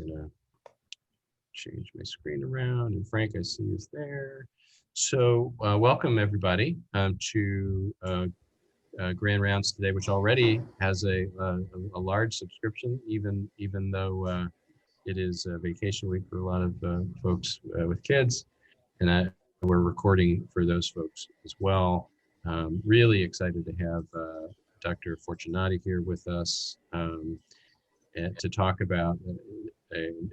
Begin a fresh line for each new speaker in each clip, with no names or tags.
gonna change my screen around, and Frank, I see, is there. So welcome everybody to Grand Rounds today, which already has a large subscription, even though it is a vacation week for a lot of folks with kids, and we're recording for those folks as well. Really excited to have Dr. Fortunati here with us to talk about.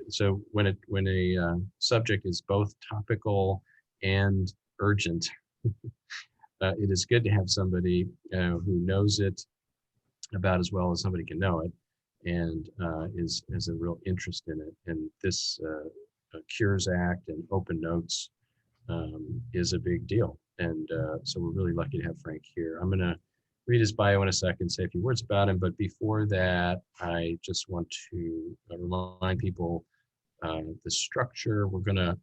So when a subject is both topical and urgent, it is good to have somebody who knows it about as well as somebody can know it, and has a real interest in it. And this Cures Act and open notes is a big deal. And so we're really lucky to have Frank here. I'm going to read his bio in a second, say a few words about him. But before that, I just want to remind people the structure. We're going to,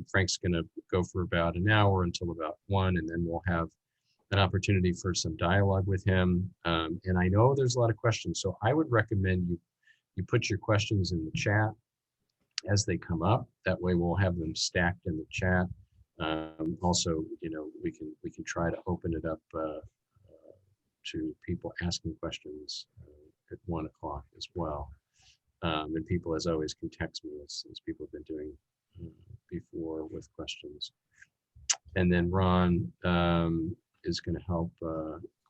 Frank's going to go for about an hour until about 1, and then we'll have an opportunity for some dialogue with him. And I know there's a lot of questions, so I would recommend you put your questions in the chat as they come up. That way we'll have them stacked in the chat. Also, we can try to open it up to people asking questions at 1 o'clock as well. And people, as always, can text me as people have been doing before with questions. And then Ron is going to help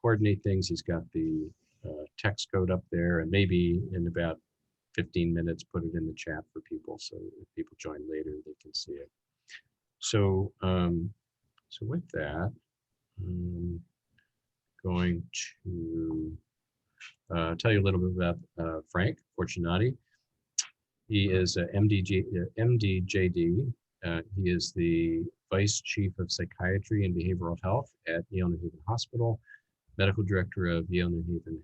coordinate things. He's got the text code up there, and maybe in about 15 minutes put it in the chat for people, so if people join later they can see it. So so with that, I'm going to tell you a little bit about Frank Fortunati. He is a MD-JD. He is the Vice Chief of Psychiatry and Behavioral Health at Yale New Haven Hospital, Medical Director of Yale New Haven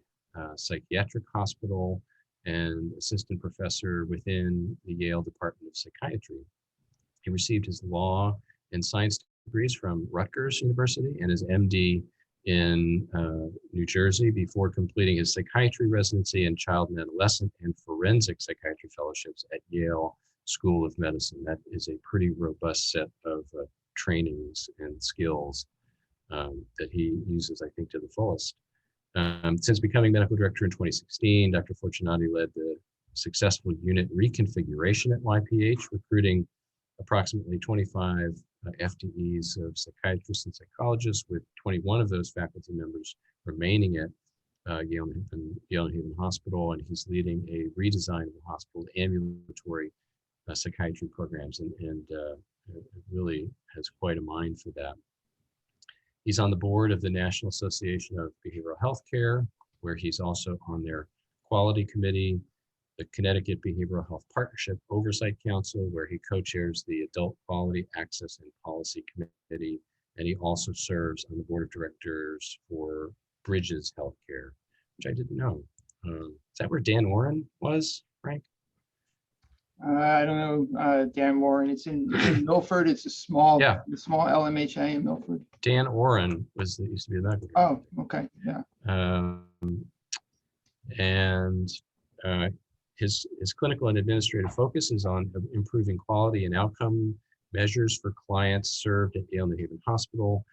Psychiatric Hospital, and Assistant Professor within the Yale Department of Psychiatry. He received his law and science degrees from Rutgers University and his MD in New Jersey before completing his psychiatry residency in child and adolescent and forensic psychiatry fellowships at Yale School of Medicine. That is a pretty robust set of trainings and skills that he uses, I think, to the fullest. Since becoming medical director in 2016, Dr. Fortunati led the successful unit reconfiguration at YPH, recruiting approximately 25 FTEs of psychiatrists and psychologists, with 21 of those faculty members remaining at Yale New Haven Hospital, and he's leading a redesign of the hospital ambulatory psychiatry programs, and really has quite a mind for that. He's on the board of the National Association of Behavioral Health Care, where he's also on their quality committee, the Connecticut Behavioral Health Partnership Oversight Council, where he co-chairs the Adult Quality Access and Policy Committee, and he also serves on the board of directors for Bridges Healthcare, which I didn't know. Is that where Dan Oren was, Frank?
I don't know, Dan Warren. It's in Milford. It's a small, the small LMHA in Milford.
Dan Oren used to be the medical director.
Oh, okay, yeah.
And his clinical and administrative focus is on improving quality and outcome measures for clients served at Yale New Haven Hospital,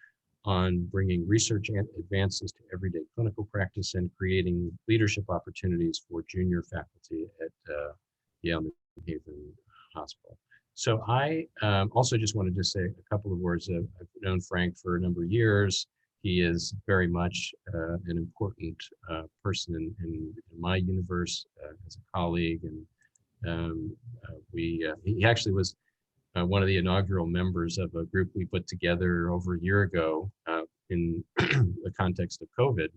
on bringing research and advances to everyday clinical practice, and creating leadership opportunities for junior faculty at Yale New Haven Hospital. So I also just wanted to say a couple of words. I've known Frank for a number of years. He is very much an important person in my universe as a colleague, and he actually was one of the inaugural members of a group we put together over a year ago in the context of COVID,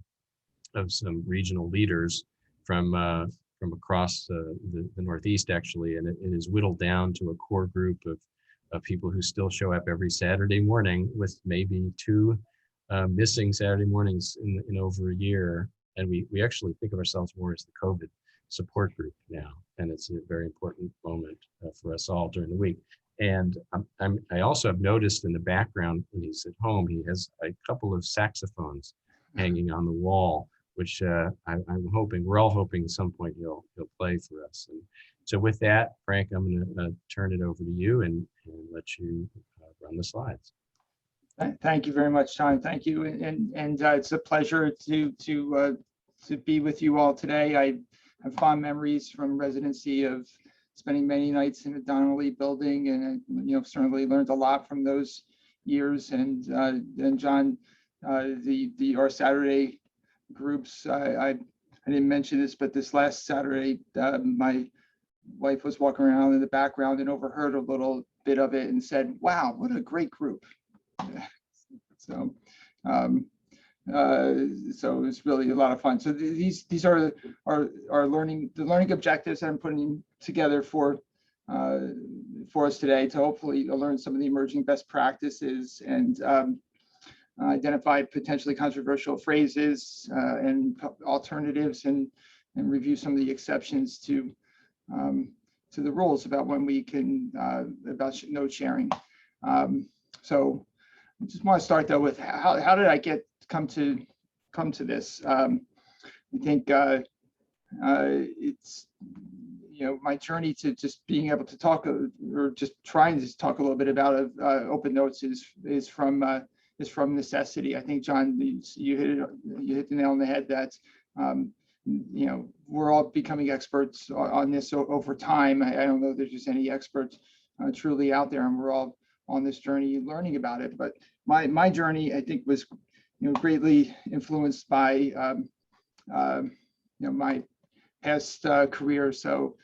of some regional leaders from across the Northeast, actually, and it is whittled down to a core group of people who still show up every Saturday morning, with maybe 2 missing Saturday mornings in over a year. And we actually think of ourselves more as the COVID support group now, and it's a very important moment for us all during the week. And I also have noticed in the background when he's at home, he has a couple of saxophones hanging on the wall, which we're all hoping at some point he'll play for us. So with that, Frank, I'm going to turn it over to you and let you run the slides.
Thank you very much, John. Thank you, and it's a pleasure to be with you all today. I have fond memories from residency of spending many nights in the Donnelly building, and certainly learned a lot from those years. And John, our Saturday groups, I didn't mention this, but this last Saturday, my wife was walking around in the background and overheard a little bit of it and said, "Wow, what a great group." So so it's really a lot of fun. So these are our learning objectives that I'm putting together for us today to hopefully learn some of the emerging best practices and identify potentially controversial phrases and alternatives, and review some of the exceptions to the rules about when we can about note sharing. So I just want to start though with how did I come to this? I think it's my journey to just being able to talk, or just trying to talk a little bit about open notes is from necessity. I think, John, you hit the nail on the head that we're all becoming experts on this over time. I don't know that there's any experts truly out there, and we're all on this journey learning about it. But my journey, I think, was greatly influenced by my past career. So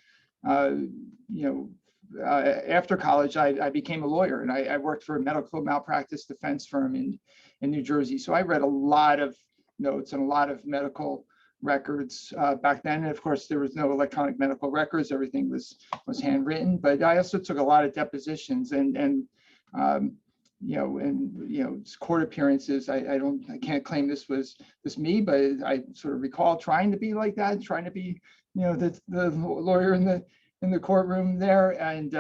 after college, I became a lawyer, and I worked for a medical malpractice defense firm in New Jersey. So I read a lot of notes and a lot of medical records back then. And of course, there was no electronic medical records. Everything was handwritten. But I also took a lot of depositions and court appearances. I can't claim this was me, but I sort of recall trying to be like that, trying to be the lawyer in the courtroom there, and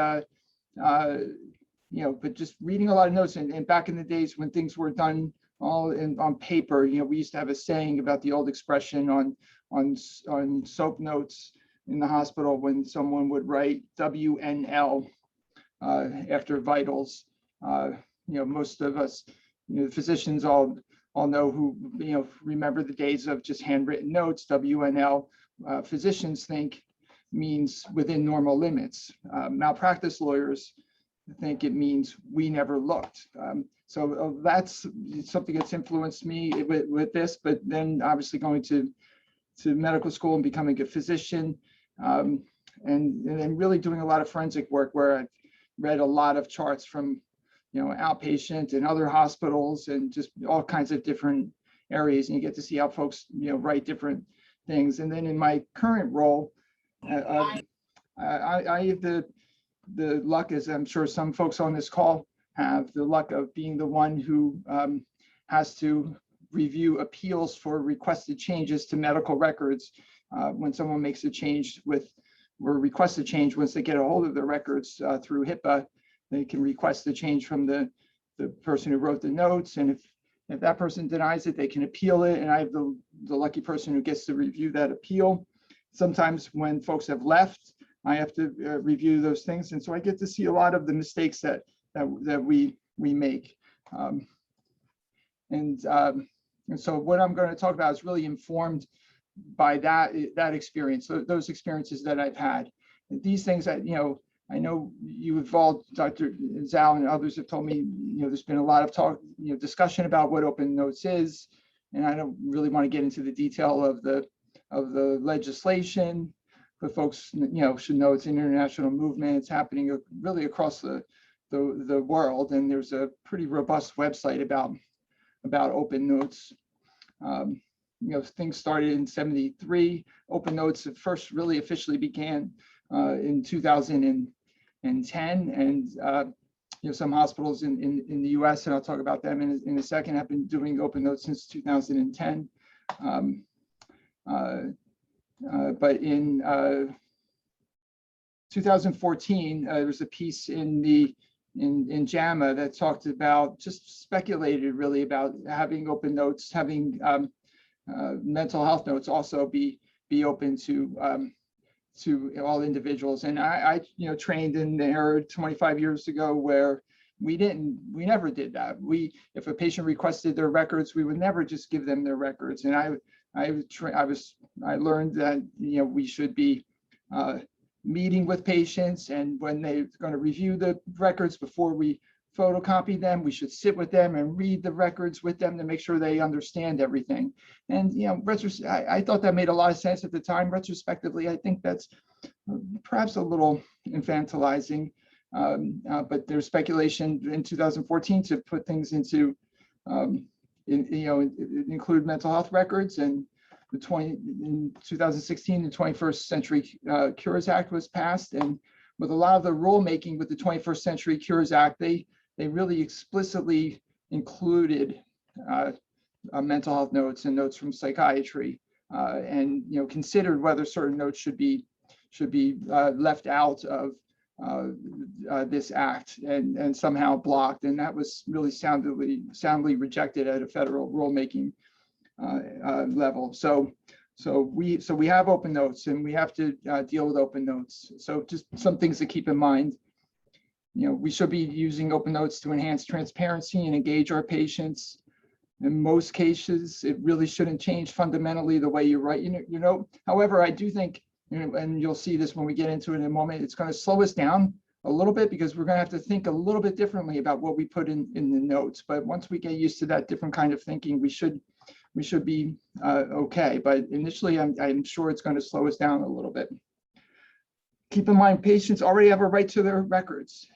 but just reading a lot of notes. And back in the days when things were done all on paper, we used to have a saying about the old expression on soap notes in the hospital when someone would write WNL after vitals. Most of us, physicians all know who, remember the days of just handwritten notes. WNL, physicians think means within normal limits. Malpractice lawyers think it means we never looked. So that's something that's influenced me with this, but then obviously going to medical school and becoming a physician, and then really doing a lot of forensic work where I've read a lot of charts from outpatient and other hospitals and just all kinds of different areas, and you get to see how folks write different things. And then in my current role, I have the luck, as I'm sure some folks on this call have, the luck of being the one who has to review appeals for requested changes to medical records. When someone makes a change or requests a change, once they get a hold of the records through HIPAA, they can request the change from the person who wrote the notes. And if that person denies it, they can appeal it. And I have the lucky person who gets to review that appeal. Sometimes when folks have left, I have to review those things. And so I get to see a lot of the mistakes that we make. And so what I'm going to talk about is really informed by that experience, those experiences that I've had. These things that, I know you've all, Dr. Zhao and others have told me, there's been a lot of talk, discussion about what open notes is, and I don't really want to get into the detail of the legislation, but folks, should know it's an international movement. It's happening really across the world, and there's a pretty robust website about open notes. Things started in '73. Open notes at first really officially began in 2010, and some hospitals in the U.S., and I'll talk about them in a second, have been doing open notes since 2010. But in 2014, there was a piece in JAMA that talked about, just speculated really about having open notes, having mental health notes also be open to to all individuals. And I trained in there 25 years ago where we never did that. If a patient requested their records, we would never just give them their records. And I learned that, we should be meeting with patients, and when they're going to review the records before we photocopy them, we should sit with them and read the records with them to make sure they understand everything. And I thought that made a lot of sense at the time. Retrospectively, I think that's perhaps a little infantilizing, but there's speculation in 2014 to put things into include mental health records. And in 2016, the 21st Century Cures Act was passed, and with a lot of the rulemaking with the 21st Century Cures Act, they really explicitly included mental health notes and notes from psychiatry, and considered whether certain notes should be left out of this act and somehow blocked, and that was really soundly rejected at a federal rulemaking level. So we have open notes, and we have to deal with open notes. So just some things to keep in mind. We should be using open notes to enhance transparency and engage our patients. In most cases, it really shouldn't change fundamentally the way you write. However, I do think, and you'll see this when we get into it in a moment, it's going to slow us down a little bit because we're going to have to think a little bit differently about what we put in the notes. But once we get used to that different kind of thinking, we should be okay. But initially, I'm sure it's going to slow us down a little bit. Keep in mind, patients already have a right to their records.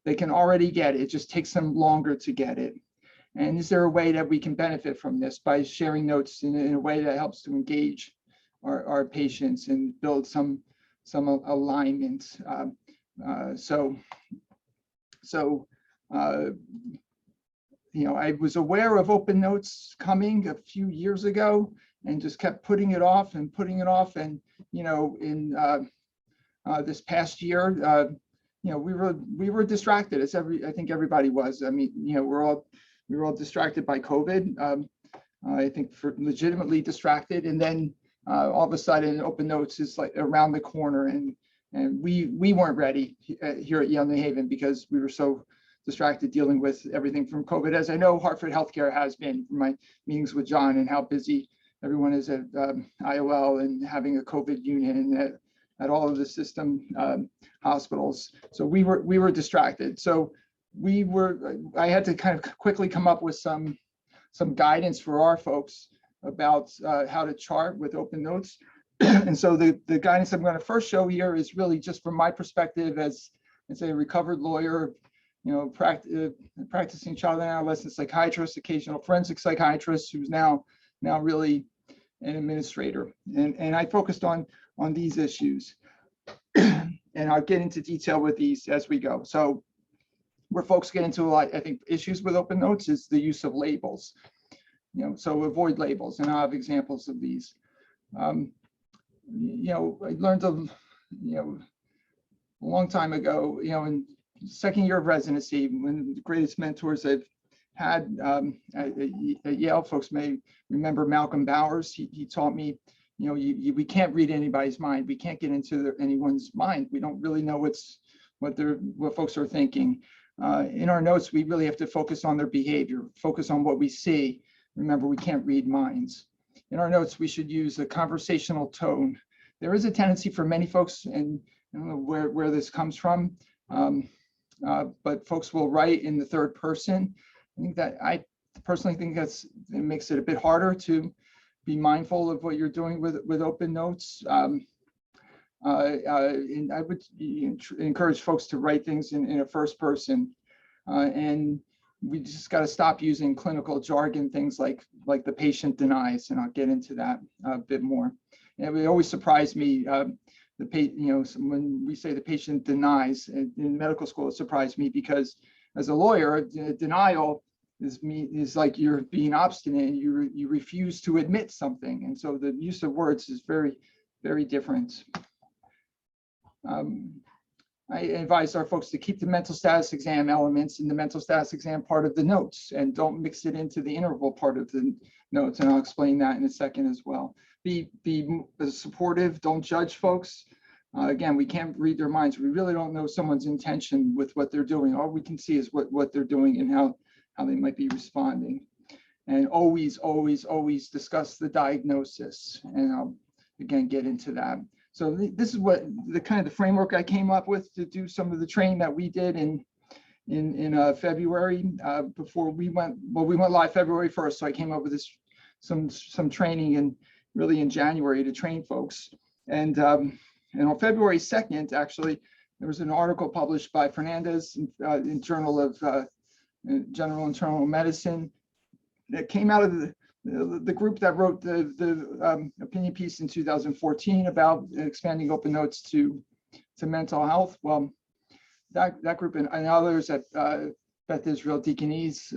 They can already get it. It just takes them longer to get it. And is there a way that we can benefit from this by sharing notes in a way that helps to engage our patients and build some alignment? I was aware of open notes coming a few years ago and just kept putting it off. And in this past year, we were distracted, as I think everybody was. I mean, we were all distracted by COVID. I think legitimately distracted, and then all of a sudden, open notes is like around the corner, and we weren't ready here at Yale New Haven because we were so distracted dealing with everything from COVID, as I know Hartford Healthcare has been from my meetings with John, and how busy everyone is at IOL and having a COVID unit and at all of the system hospitals. So we were distracted. So I had to kind of quickly come up with some guidance for our folks about how to chart with open notes. And so the guidance I'm going to first show here is really just from my perspective as a recovered lawyer, practicing child and adolescent psychiatrist, occasional forensic psychiatrist, who's now really an administrator. And I focused on these issues. And I'll get into detail with these as we go. So where folks get into a lot, I think, issues with open notes is the use of labels. So avoid labels, and I'll have examples of these. I learned a long time ago, in second year of residency, when the greatest mentors I've had at Yale, folks may remember Malcolm Bowers. He taught me, we can't read anybody's mind. We can't get into anyone's mind. We don't really know what folks are thinking. In our notes, we really have to focus on their behavior, focus on what we see. Remember, we can't read minds. In our notes, we should use a conversational tone. There is a tendency for many folks, and I don't know where this comes from, but folks will write in the third person. I personally think it makes it a bit harder to be mindful of what you're doing with open notes. And I would encourage folks to write things in a first person. And we just got to stop using clinical jargon, things like the patient denies, and I'll get into that a bit more. And it always surprised me, when we say the patient denies in medical school, it surprised me because as a lawyer, denial is like you're being obstinate and you refuse to admit something. And so the use of words is very, very different. I advise our folks to keep the mental status exam elements in the mental status exam part of the notes and don't mix it into the interval part of the notes. And I'll explain that in a second as well. be supportive. Don't judge folks. Again, we can't read their minds. We really don't know someone's intention with what they're doing. All we can see is what they're doing and how they might be responding. And always, always, always discuss the diagnosis. And I'll again get into that. So this is what the kind of the framework I came up with to do some of the training that we did in February before we went. Well, we went live February 1st, so I came up with this some training and really in January to train folks. And on February 2nd, actually, there was an article published by Fernandez in Journal of General Internal Medicine that came out of the group that wrote the opinion piece in 2014 about expanding open notes to mental health. Well, that group and others at Beth Israel Deaconess,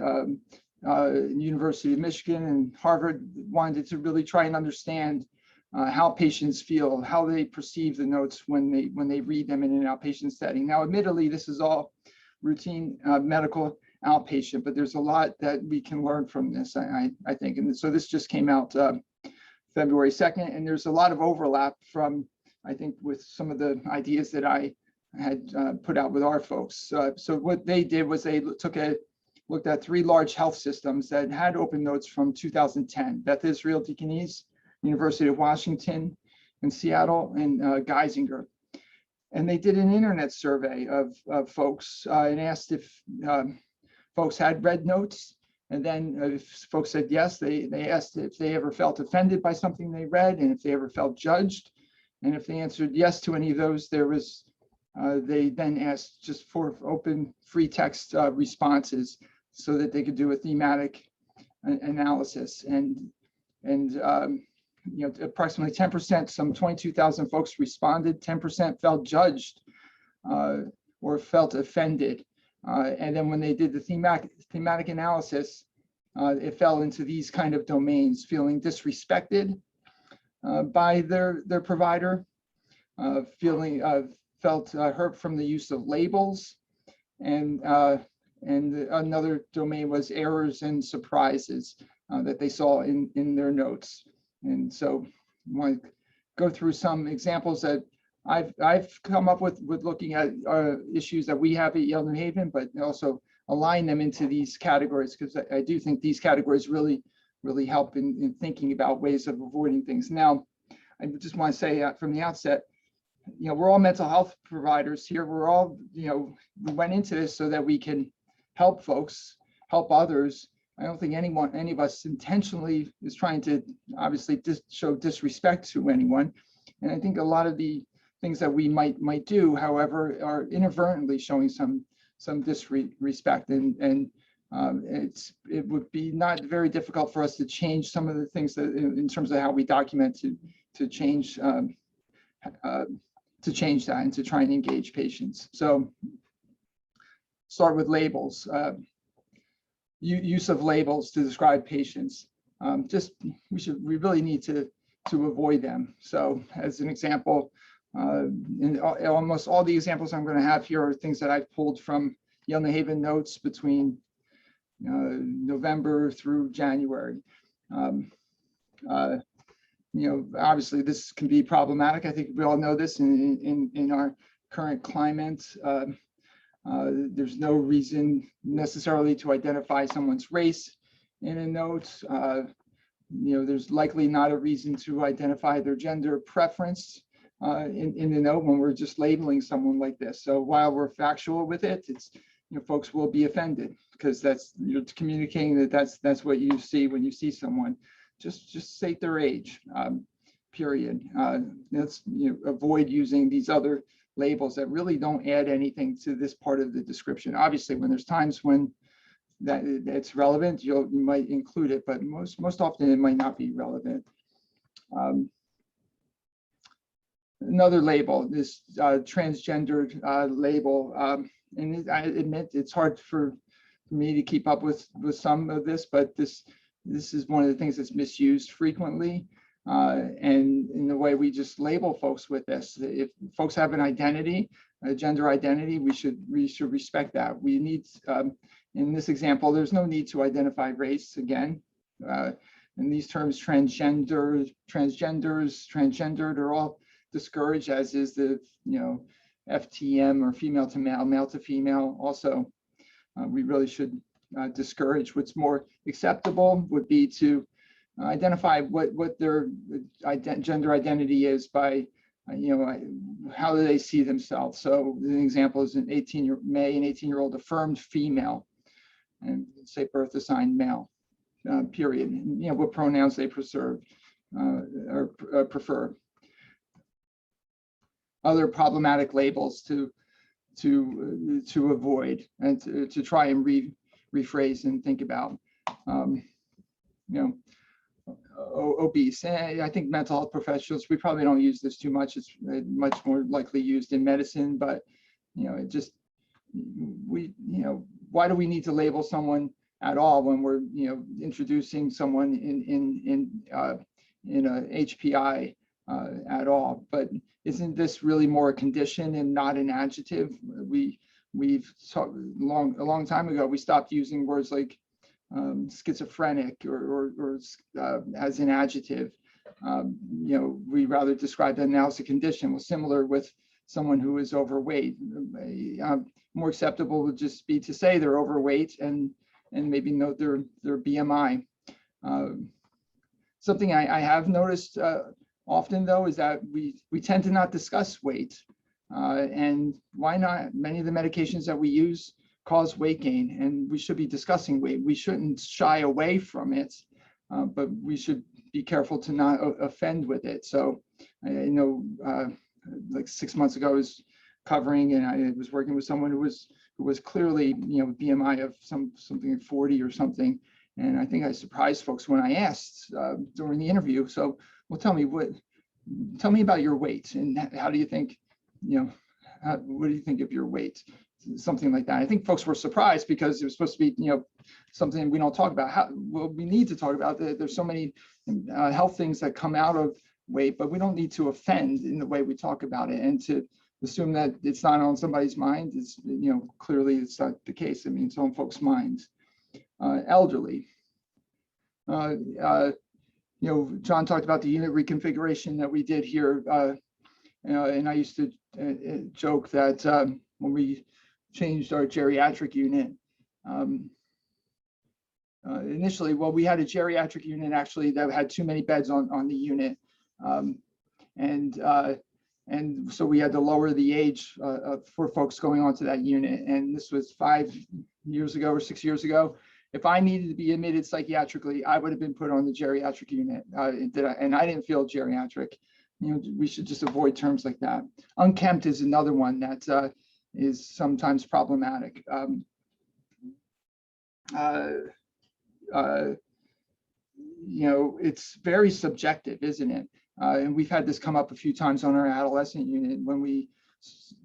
University of Michigan and Harvard wanted to really try and understand how patients feel, how they perceive the notes when they read them in an outpatient setting. Now, admittedly, this is all routine medical outpatient, but there's a lot that we can learn from this, I think. And so this just came out February 2nd, and there's a lot of overlap from, I think, with some of the ideas that I had put out with our folks. So what they did was they looked at 3 large health systems that had open notes from 2010, Beth Israel Deaconess, University of Washington in Seattle, and Geisinger. And they did an internet survey of folks and asked if folks had read notes. And then if folks said yes, they asked if they ever felt offended by something they read and if they ever felt judged. And if they answered yes to any of those, they then asked just for open free text responses so that they could do a thematic analysis. And approximately 10%, some 22,000 folks responded, 10% felt judged or felt offended. And then when they did the thematic analysis, it fell into these kind of domains: feeling disrespected by their provider, felt hurt from the use of labels, and another domain was errors and surprises that they saw in their notes. And so I want to go through some examples that I've come up with looking at issues that we have at Yale New Haven, but also align them into these categories, because I do think these categories really help in thinking about ways of avoiding things. Now, I just want to say from the outset, we're all mental health providers here. We're all, we went into this so that we can help folks, help others. I don't think any of us intentionally is trying to obviously show disrespect to anyone. And I think a lot of the things that we might do, however, are inadvertently showing some disrespect, and it would be not very difficult for us to change some of the things that in terms of how we document to change that and to try and engage patients. So start with labels. Use of labels to describe patients. We really need to avoid them. So as an example, in almost all the examples I'm going to have here are things that I've pulled from Yale New Haven notes between November through January. Obviously this can be problematic. I think we all know this in our current climate. There's no reason necessarily to identify someone's race in a note. There's likely not a reason to identify their gender preference in the note when we're just labeling someone like this. So while we're factual with it, it's folks will be offended because you're communicating that's what you see when you see someone. Just state their age, period. Let's avoid using these other labels that really don't add anything to this part of the description. Obviously, when there's times when it's relevant, you might include it, but most often it might not be relevant. Another label, this transgendered label, and I admit it's hard for me to keep up with some of this, but this is one of the things that's misused frequently. And in the way we just label folks with this, if folks have an identity, a gender identity, we should respect that. We need, in this example, there's no need to identify race again. And these terms, transgendered, are all discouraged, as is the, FTM, or female to male, male to female. Also, we really should discourage. What's more acceptable would be to identify what their gender identity is by, how do they see themselves. So an example is an 18-year-old affirmed female, and say birth assigned male, period. And, what pronouns they prefer. Other problematic labels to avoid, and to try and rephrase and think about. Obese. And I think mental health professionals, we probably don't use this too much. It's much more likely used in medicine, but it just, why do we need to label someone at all when we're introducing someone in a HPI at all? But isn't this really more a condition and not an adjective? We've talked a long time ago, we stopped using words like schizophrenic or as an adjective. We rather describe that now as a condition. Well, similar with someone who is overweight. More acceptable would just be to say they're overweight and maybe note their BMI. Something I have noticed often, though, is that we tend to not discuss weight. And why not? Many of the medications that we use cause weight gain, and we should be discussing weight. We shouldn't shy away from it, but we should be careful to not offend with it. So I know like 6 months ago I was covering, and I was working with someone who was clearly BMI of something like 40 or something. And I think I surprised folks when I asked during the interview. So, well, tell me about your weight, and how do you think, what do you think of your weight? Something like that. I think folks were surprised because it was supposed to be, something we don't talk about. We need to talk about. There's so many health things that come out of weight, but we don't need to offend in the way we talk about it, and to assume that it's not on somebody's mind is, clearly it's not the case. I mean, it's on folks' minds. Elderly. John talked about the unit reconfiguration that we did here, and I used to joke that when we changed our geriatric unit, initially, well, we had a geriatric unit actually that had too many beds on the unit, and so we had to lower the age for folks going onto that unit. And this was 5 years ago or 6 years ago. If I needed to be admitted psychiatrically, I would have been put on the geriatric unit, and I didn't feel geriatric. We should just avoid terms like that. Unkempt is another one that is sometimes problematic. It's very subjective, isn't it? And we've had this come up a few times on our adolescent unit when we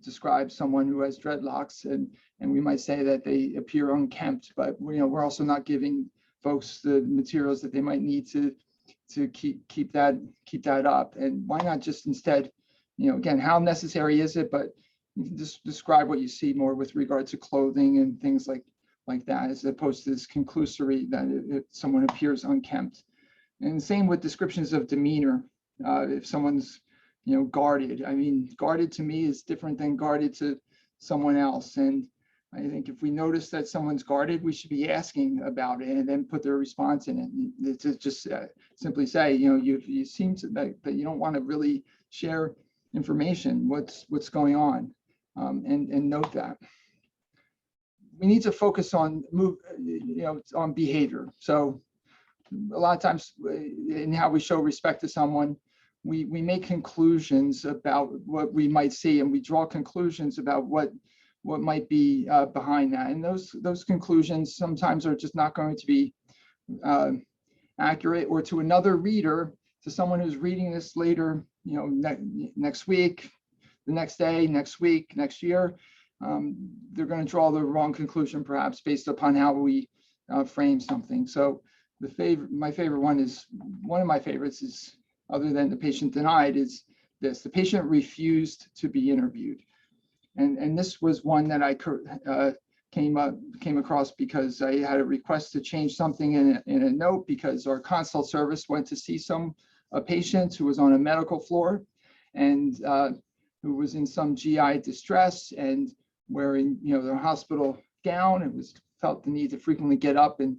describe someone who has dreadlocks, and we might say that they appear unkempt, but we're also not giving folks the materials that they might need to keep that up. And why not just instead, again, how necessary is it? But you can just describe what you see more with regard to clothing and things like that, as opposed to this conclusory that if someone appears unkempt. And same with descriptions of demeanor. If someone's guarded, I mean, guarded to me is different than guarded to someone else. And I think if we notice that someone's guarded, we should be asking about it and then put their response in it. To just simply say, you seem to that you don't want to really share information, what's going on, and note that. We need to focus on on behavior. So a lot of times in how we show respect to someone, we make conclusions about what we might see, and we draw conclusions about what might be behind that. And those conclusions sometimes are just not going to be accurate, or to another reader, to someone who's reading this later, next week, the next day, next week, next year, they're going to draw the wrong conclusion, perhaps based upon how we frame something. So my favorite one is, one of my favorites is, other than the patient denied, is this: the patient refused to be interviewed. And this was one that I came across because I had a request to change something in a note because our consult service went to see a patient who was on a medical floor and who was in some GI distress and wearing, their hospital gown. It was felt the need to frequently get up and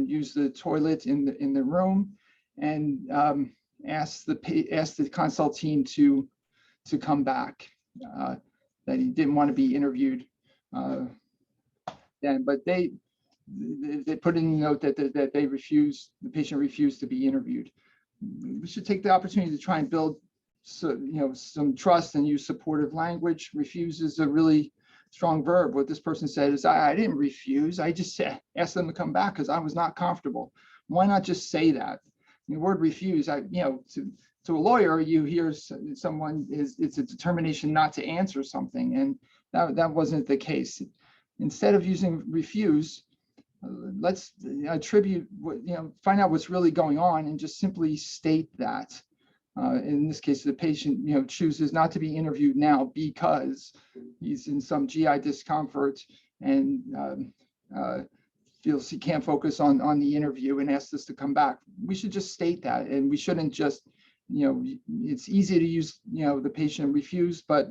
use the toilet in the room, and asked the consult team to come back. That he didn't want to be interviewed then, but they put in a note that the patient refused to be interviewed. We should take the opportunity to try and build some trust and use supportive language. Refuse is a really strong verb. What this person said is, I didn't refuse. I just asked them to come back because I was not comfortable. Why not just say that? The word refuse, to a lawyer, you hear someone it's a determination not to answer something, and that wasn't the case. Instead of using refuse, let's attribute find out what's really going on and just simply state that. In this case, the patient chooses not to be interviewed now because he's in some GI discomfort and feels he can't focus on the interview and asks us to come back. We should just state that, and we shouldn't just it's easy to use the patient refused, but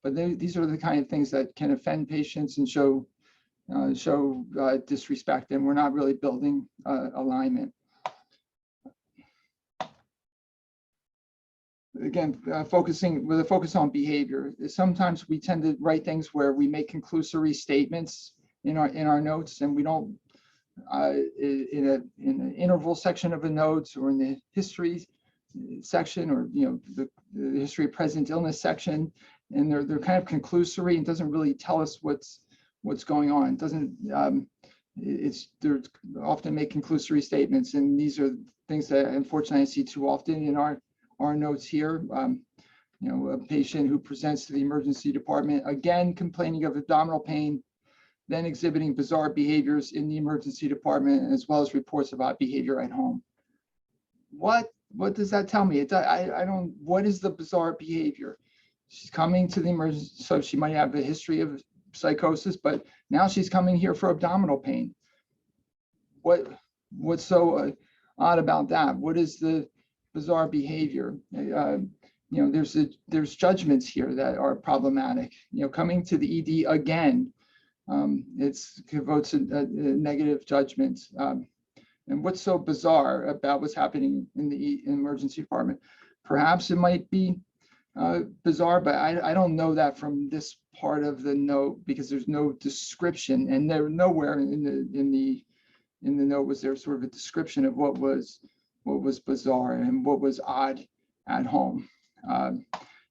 these are the kind of things that can offend patients and show disrespect, and we're not really building alignment. Again, with a focus on behavior. Sometimes we tend to write things where we make conclusory statements in our notes, and we don't in an interval section of a note or in the history section, or the history of present illness section, and they're kind of conclusory and doesn't really tell us what's going on. It doesn't they're often make conclusory statements, and these are things that unfortunately I see too often in our notes here. A patient who presents to the emergency department, again complaining of abdominal pain, then exhibiting bizarre behaviors in the emergency department, as well as reports about behavior at home. What does that tell me? I don't. What is the bizarre behavior? She's coming to the emergency, so she might have a history of psychosis, but now she's coming here for abdominal pain. What's so odd about that? What is the bizarre behavior? There's judgments here that are problematic. Coming to the ED again, it connotes a negative judgment. And what's so bizarre about what's happening in the emergency department? Perhaps it might be bizarre, but I don't know that from this part of the note, because there's no description, and there nowhere in the note was there sort of a description of what was bizarre and what was odd at home.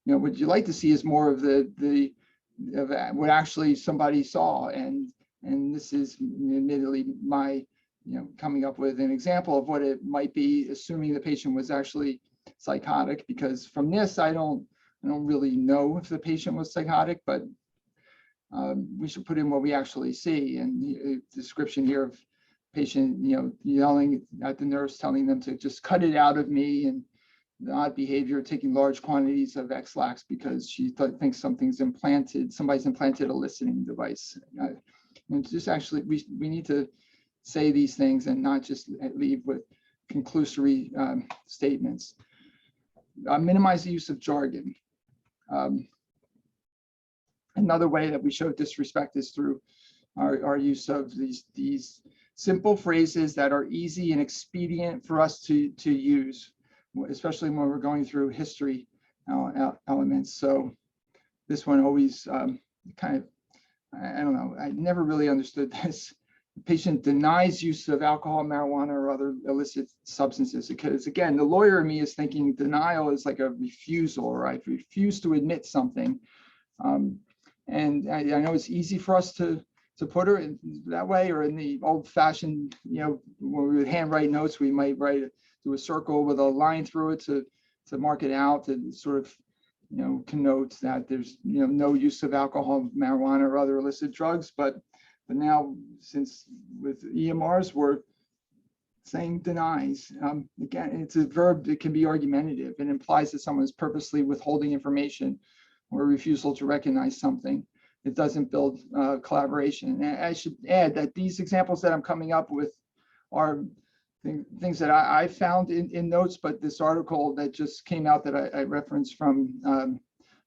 What you like to see is more of the what actually somebody saw, and this is admittedly my coming up with an example of what it might be, assuming the patient was actually psychotic, because from this I don't really know if the patient was psychotic, but we should put in what we actually see. And the description here of patient yelling at the nurse, telling them to just cut it out of me, and the odd behavior, taking large quantities of X-Lax because she thinks somebody's implanted a listening device. And just actually we need to say these things and not just leave with conclusory statements. Minimize the use of jargon. Another way that we show disrespect is through our use of these simple phrases that are easy and expedient for us to use, especially when we're going through history elements. So this one always kind of, I don't know, I never really understood this. The patient denies use of alcohol, marijuana, or other illicit substances, because again, the lawyer in me is thinking denial is like a refusal, or I refuse to admit something. And I know it's easy for us to put her in that way, or in the old-fashioned, when we would handwrite notes, we might do a circle with a line through it to mark it out, to sort of connotes that there's no use of alcohol, marijuana, or other illicit drugs. But now, since with EMRs, we're saying denies. Again, it's a verb that can be argumentative and implies that someone is purposely withholding information or a refusal to recognize something. it doesn't build collaboration. And I should add that these examples that I'm coming up with are things that I found in notes, but this article that just came out that I referenced from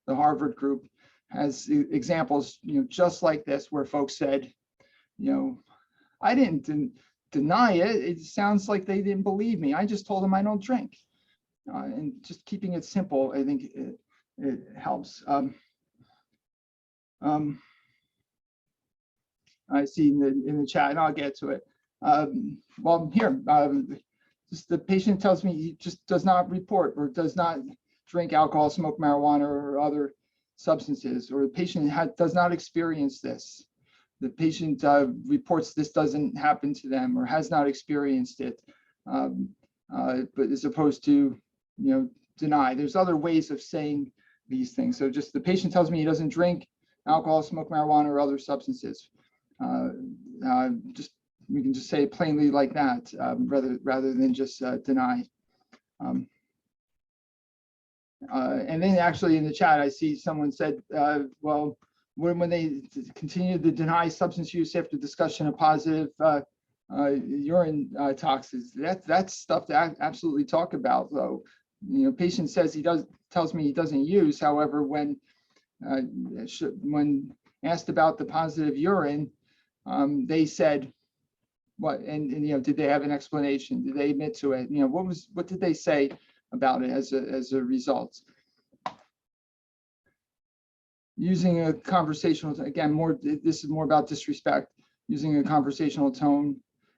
the Harvard group has examples, just like this, where folks said, I didn't deny it. It sounds like they didn't believe me. I just told them I don't drink. And just keeping it simple, I think it helps. I see in the chat, and I'll get to it. Well, here, just the patient tells me he just does not report or does not drink alcohol, smoke marijuana, or other substances, or the patient does not experience this. The patient reports this doesn't happen to them or has not experienced it, but as opposed to, deny. There's other ways of saying these things. So just the patient tells me he doesn't drink alcohol, smoke marijuana, or other substances. We can just say it plainly like that, rather than just deny. And then actually in the chat, I see someone said, well, when they continue to deny substance use after discussion of positive urine toxins, that's stuff to absolutely talk about, though. Patient says tells me he doesn't use. However, when asked about the positive urine, they said, what, and did they have an explanation? Did they admit to it? What did they say about it as a result? Using a conversational, again, this is more about disrespect, using a conversational tone.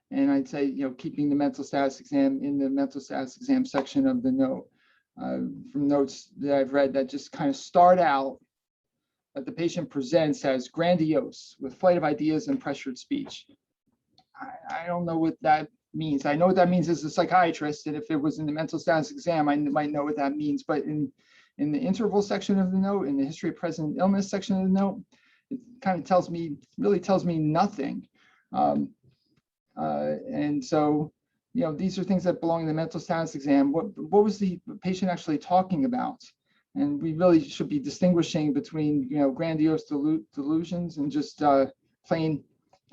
And I'd say, keeping the mental status exam in the mental status exam section of the note. From notes that I've read that just kind of start out that the patient presents as grandiose with flight of ideas and pressured speech. I don't know what that means. I know what that means as a psychiatrist, and if it was in the mental status exam, I might know what that means. But in the interval section of the note, in the history of present illness section of the note, it kind of really tells me nothing. And so, these are things that belong in the mental status exam. What was the patient actually talking about? And we really should be distinguishing between, grandiose delusions and just plain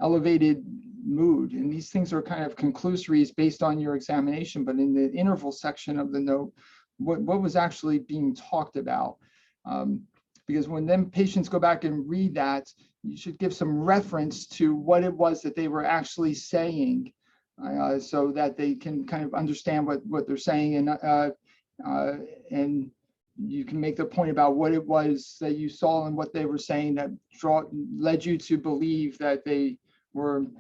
elevated mood. And these things are kind of conclusories based on your examination, but in the interval section of the note, what was actually being talked about? Because when then patients go back and read that, you should give some reference to what it was that they were actually saying, so that they can kind of understand what they're saying, and you can make the point about what it was that you saw and what they were saying that led you to believe that they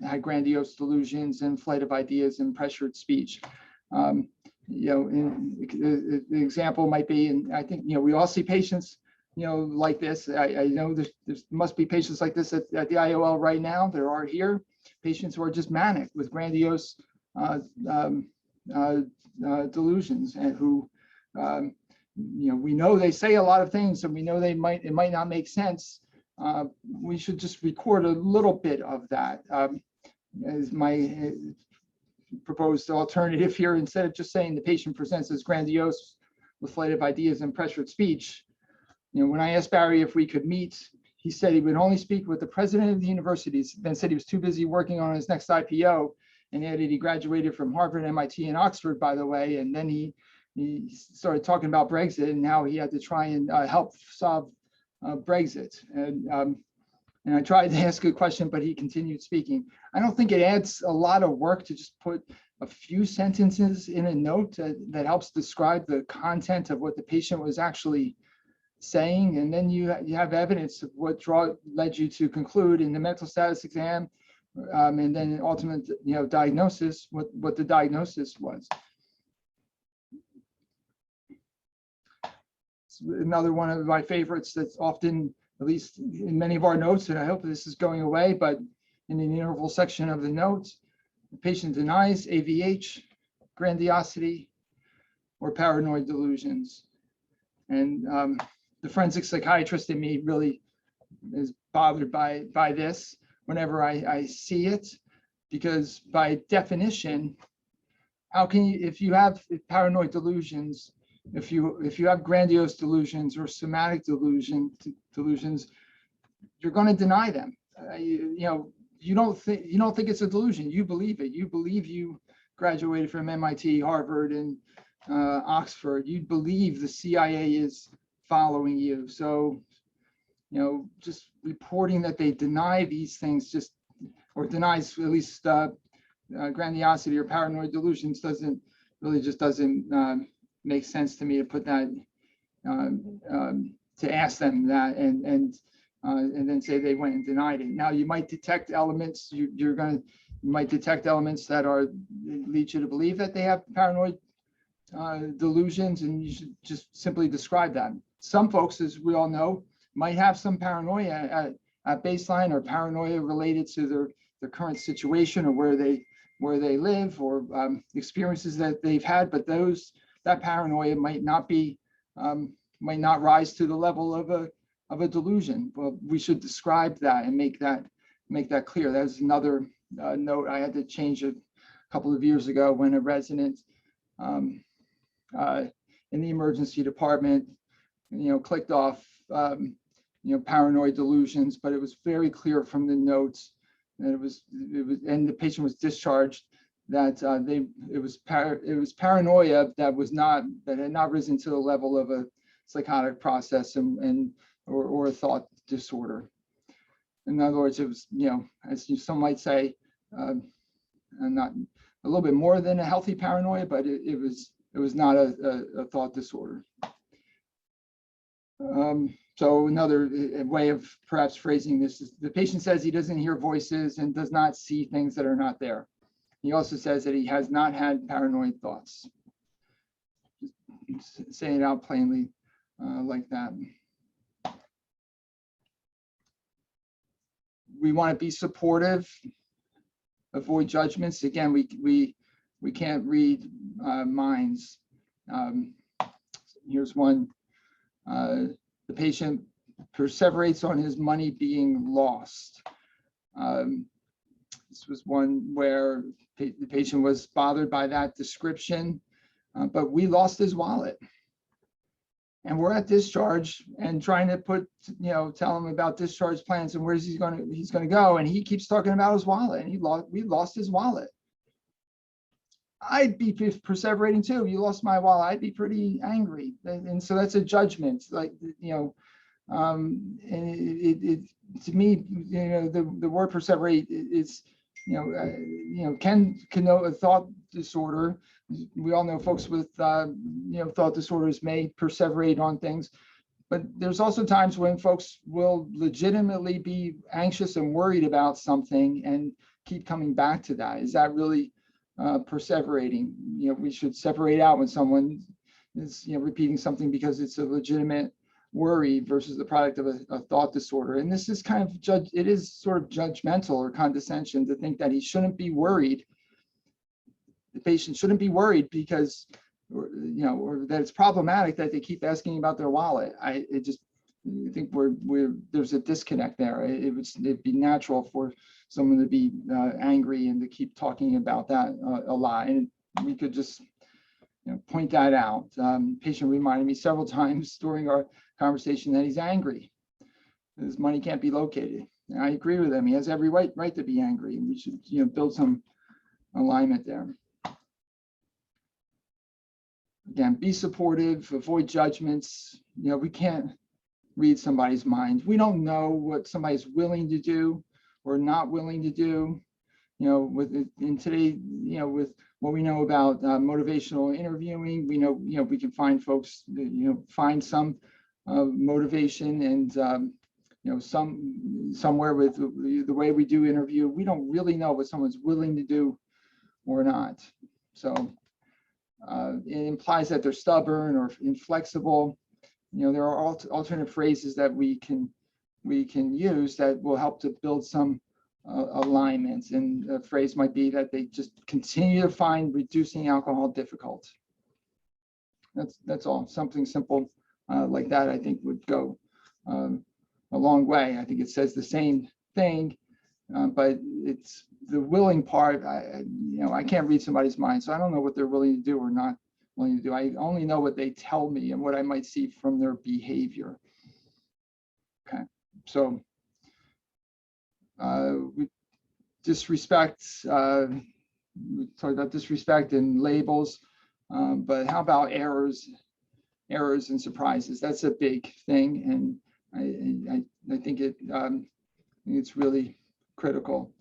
had grandiose delusions and flight of ideas and pressured speech. The example might be, and I think we all see patients like this. I know there must be patients like this at the IOL right now. There are here patients who are just manic with grandiose delusions, and who we know they say a lot of things, and we know it might not make sense. We should just record a little bit of that as my proposed alternative here. Instead of just saying the patient presents as grandiose with flight of ideas and pressured speech. When I asked Barry if we could meet, he said he would only speak with the president of the university, then said he was too busy working on his next IPO, and added he graduated from Harvard, MIT, and Oxford, by the way. And then he started talking about Brexit and how he had to try and help solve Brexit. And I tried to ask a question, but he continued speaking. I don't think it adds a lot of work to just put a few sentences in a note that helps describe the content of what the patient was actually saying, and then you have evidence of what led you to conclude in the mental status exam, and then ultimate diagnosis, what the diagnosis was. It's another one of my favorites that's often, at least in many of our notes, and I hope this is going away, but in the interval section of the notes, the patient denies AVH, grandiosity, or paranoid delusions. And the forensic psychiatrist in me really is bothered by this whenever I see it, because by definition, how can you, if you have paranoid delusions, if you have grandiose delusions or somatic delusions, you're going to deny them. You don't think it's a delusion. You believe it. You believe you graduated from MIT, Harvard, and Oxford. You believe the CIA is following you. So, just reporting that they deny these things or denies at least grandiosity or paranoid delusions doesn't make sense to me to put that to ask them that and then say they went and denied it. Now you might detect elements. You might detect elements that lead you to believe that they have paranoid delusions, and you should just simply describe that. Some folks, as we all know, might have some paranoia at baseline, or paranoia related to their current situation or where they live, or experiences that they've had, but that paranoia might not rise to the level of a delusion. Well, we should describe that and make that clear. That's another note I had to change a couple of years ago when a resident in the emergency department, clicked off, paranoid delusions, but it was very clear from the notes that it was, and the patient was discharged, that it was paranoia that had not risen to the level of a psychotic process or a thought disorder. In other words, it was, as some might say, not a little bit more than a healthy paranoia, but it was not a thought disorder. So another way of perhaps phrasing this is the patient says he doesn't hear voices and does not see things that are not there. He also says that he has not had paranoid thoughts. Just say it out plainly like that. We want to be supportive, avoid judgments. Again, we can't read minds. Here's one. The patient perseverates on his money being lost. This was one where the patient was bothered by that description, but we lost his wallet. And we're at discharge and trying to tell him about discharge plans and where he's going to go. And he keeps talking about his wallet, and we lost his wallet. I'd be perseverating too. If you lost my wallet, I'd be pretty angry. And so that's a judgment. Like, and to me, the word perseverate is, can connote a thought disorder. We all know folks with, thought disorders may perseverate on things, but there's also times when folks will legitimately be anxious and worried about something and keep coming back to that. Is that really perseverating? We should separate out when someone is, repeating something because it's a legitimate worry versus the product of a thought disorder. And this is kind of it is sort of judgmental or condescension to think that he shouldn't be worried. The patient shouldn't be worried because, or that it's problematic that they keep asking about their wallet. I think there's a disconnect there. It'd be natural for someone to be angry and to keep talking about that a lot. And we could just point that out. Patient reminded me several times during our conversation that he's angry. His money can't be located. And I agree with him. He has every right to be angry. And we should build some alignment there. Again, be supportive, avoid judgments. We can't read somebody's mind. We don't know what somebody's willing to do or not willing to do. In today, with what we know about motivational interviewing, we know, we can find folks, find some motivation and, somewhere with the way we do interview, we don't really know what someone's willing to do or not. So it implies that they're stubborn or inflexible. There are alternate phrases that we can use that will help to build some alignments. And a phrase might be that they just continue to find reducing alcohol difficult. That's all. Something simple like that, I think, would go a long way. I think it says the same thing, but it's the willing part. I can't read somebody's mind, so I don't know what they're willing to do or not willing to do. I only know what they tell me and what I might see from their behavior. Okay, so We disrespect, we talked about disrespect and labels, but how about errors and surprises? That's a big thing, and I think it's really critical.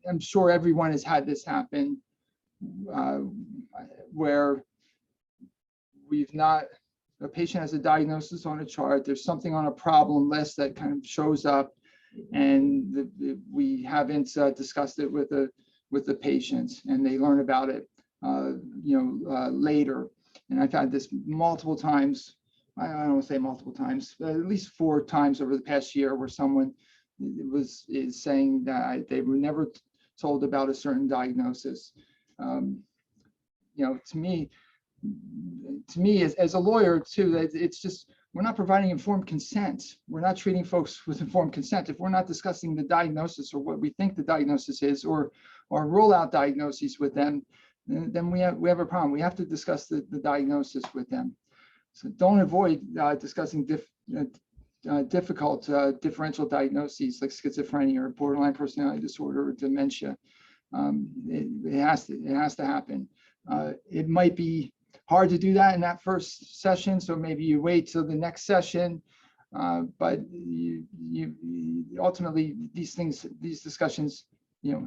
I'm sure everyone has had this happen, where a patient has a diagnosis on a chart, there's something on a problem list that kind of shows up, and we haven't discussed it with the patients, and they learn about it later. And I've had this multiple times. I don't want to say multiple times, but at least 4 times over the past year, where someone is saying that they were never told about a certain diagnosis. To me as a lawyer too, it's just, we're not providing informed consent. We're not treating folks with informed consent. If we're not discussing the diagnosis or what we think the diagnosis is, or rule out diagnoses with them, then we have a problem. We have to discuss the diagnosis with them. So don't avoid discussing difficult differential diagnoses like schizophrenia or borderline personality disorder or dementia. It has to happen. It might be hard to do that in that first session, so maybe you wait till the next session. But you ultimately, these discussions,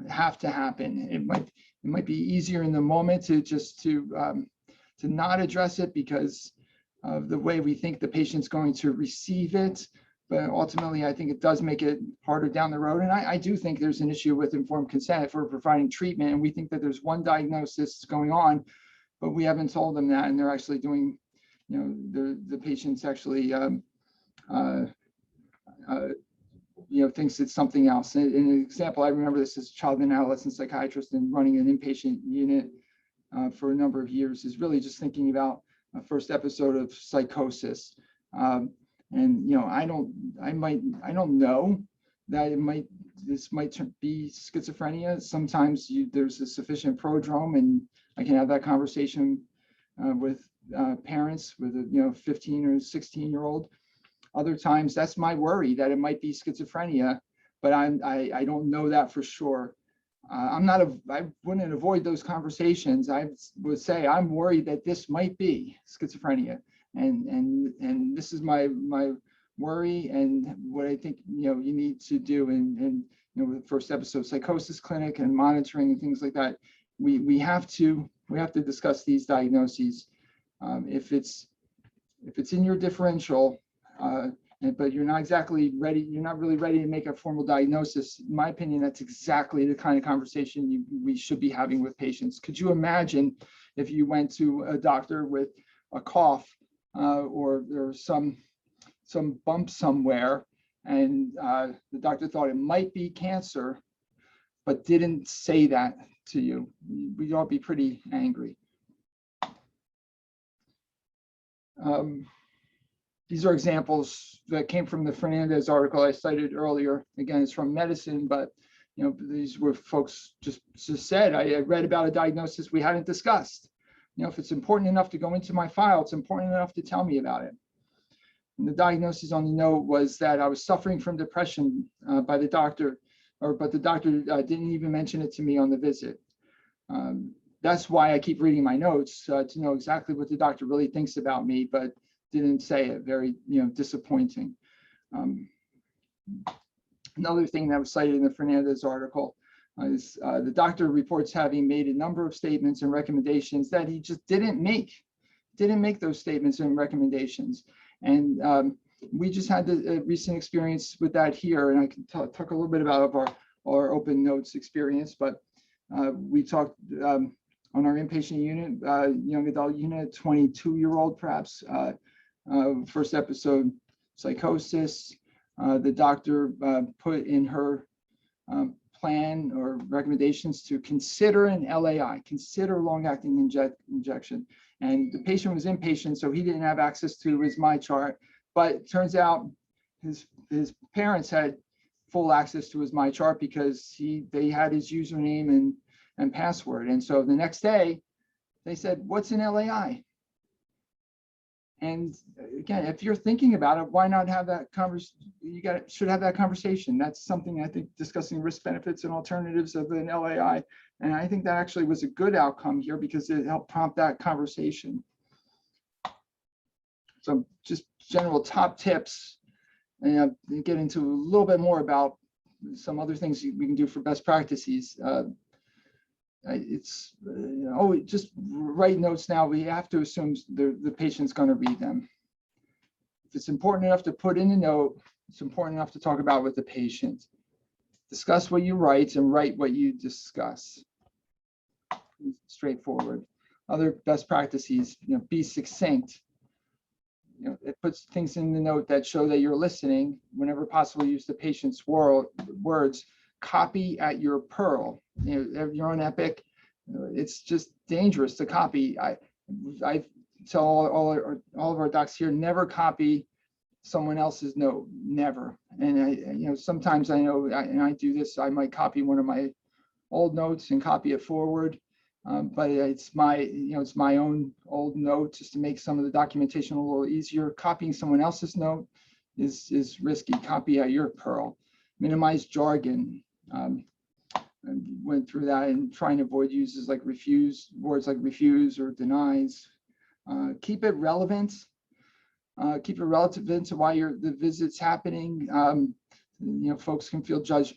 have to happen. It might be easier in the moment to not address it because of the way we think the patient's going to receive it. But ultimately, I think it does make it harder down the road. And I do think there's an issue with informed consent if we're providing treatment and we think that there's one diagnosis going on, but we haven't told them that, and they're actually doing, the patient's actually, thinks it's something else. And an example, I remember this as a child and adolescent psychiatrist and running an inpatient unit for a number of years, is really just thinking about a first episode of psychosis. And I don't know that this might be schizophrenia. Sometimes there's a sufficient prodrome, and I can have that conversation with parents with a 15 or 16-year-old. Other times that's my worry, that it might be schizophrenia, but I don't know that for sure. I wouldn't avoid those conversations. I would say I'm worried that this might be schizophrenia. And this is my worry, and what I think you need to do in the first episode of psychosis clinic and monitoring and things like that. We have to discuss these diagnoses. If it's in your differential, but you're not exactly ready, you're not really ready to make a formal diagnosis. In my opinion, that's exactly the kind of conversation we should be having with patients. Could you imagine if you went to a doctor with a cough? Or there's some bump somewhere, and the doctor thought it might be cancer, but didn't say that to you. We'd all be pretty angry. These are examples that came from the Fernandez article I cited earlier. Again, it's from Medicine, but these were folks just said, I read about a diagnosis we hadn't discussed. If it's important enough to go into my file, it's important enough to tell me about it. And the diagnosis on the note was that I was suffering from depression by the doctor, but the doctor didn't even mention it to me on the visit. That's why I keep reading my notes to know exactly what the doctor really thinks about me, but didn't say it. Very, disappointing. Another thing that was cited in the Fernandez article is the doctor reports having made a number of statements and recommendations that he just didn't make those statements and recommendations. And we just had a recent experience with that here, and I can talk a little bit about our open notes experience, but we talked on our inpatient unit, young adult unit, 22-year-old perhaps, first episode psychosis. The doctor put in her plan or recommendations to consider an LAI, consider long-acting injection. And the patient was inpatient, so he didn't have access to his MyChart, but it turns out his parents had full access to his MyChart because they had his username and password. And so the next day they said, "What's an LAI?" And again, if you're thinking about it, why not have that should have that conversation. That's something I think, discussing risk benefits and alternatives of an LAI. And I think that actually was a good outcome here because it helped prompt that conversation. So just general top tips, and get into a little bit more about some other things we can do for best practices. It's just write notes now. We have to assume the patient's going to read them. If it's important enough to put in a note, it's important enough to talk about with the patient. Discuss what you write and write what you discuss. Straightforward. Other best practices, be succinct. It puts things in the note that show that you're listening. Whenever possible, use the patient's words. Copy at your peril. Your own epic. It's just dangerous to copy. I tell all of our docs here, never copy someone else's note. Never. And sometimes I know, and I do this. I might copy one of my old notes and copy it forward. But it's my own old note, just to make some of the documentation a little easier. Copying someone else's note is risky. Copy at your peril. Minimize jargon. I went through that, and trying to avoid uses like refuse, words like refuse or denies. Keep it relevant. Keep it relevant to why the visit's happening. Folks can feel judged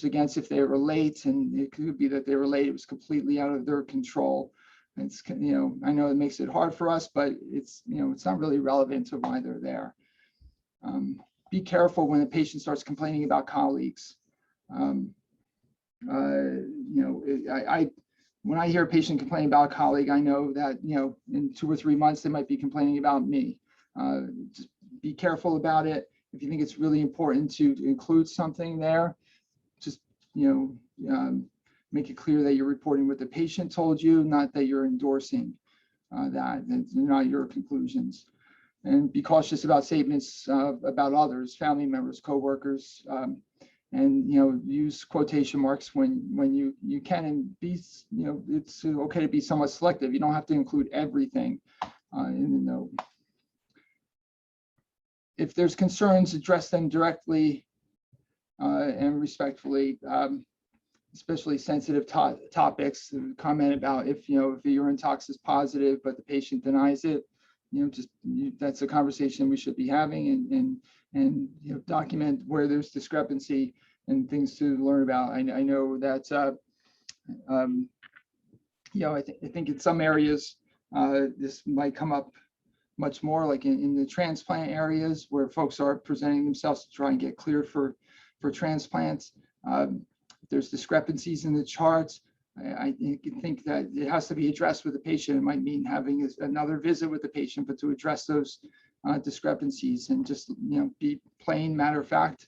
against if they were late, and it could be that they were late. It was completely out of their control. It's, I know it makes it hard for us, but it's not really relevant to why they're there. Be careful when a patient starts complaining about colleagues. When I hear a patient complaining about a colleague, I know that in 2 or 3 months they might be complaining about me. Just be careful about it. If you think it's really important to include something there, just make it clear that you're reporting what the patient told you, not that you're endorsing that, and not your conclusions. And be cautious about statements about others, family members, coworkers, and use quotation marks when you can, and be it's okay to be somewhat selective. You don't have to include everything in the note. If there's concerns, address them directly and respectfully, especially sensitive topics. Comment about if the urine tox is positive, but the patient denies it. That's a conversation we should be having, and document where there's discrepancy and things to learn about. I know that I think in some areas this might come up much more, like in the transplant areas where folks are presenting themselves to try and get cleared for transplants. If there's discrepancies in the charts, I think that it has to be addressed with the patient. It might mean having another visit with the patient, but to address those discrepancies and just be plain matter of fact.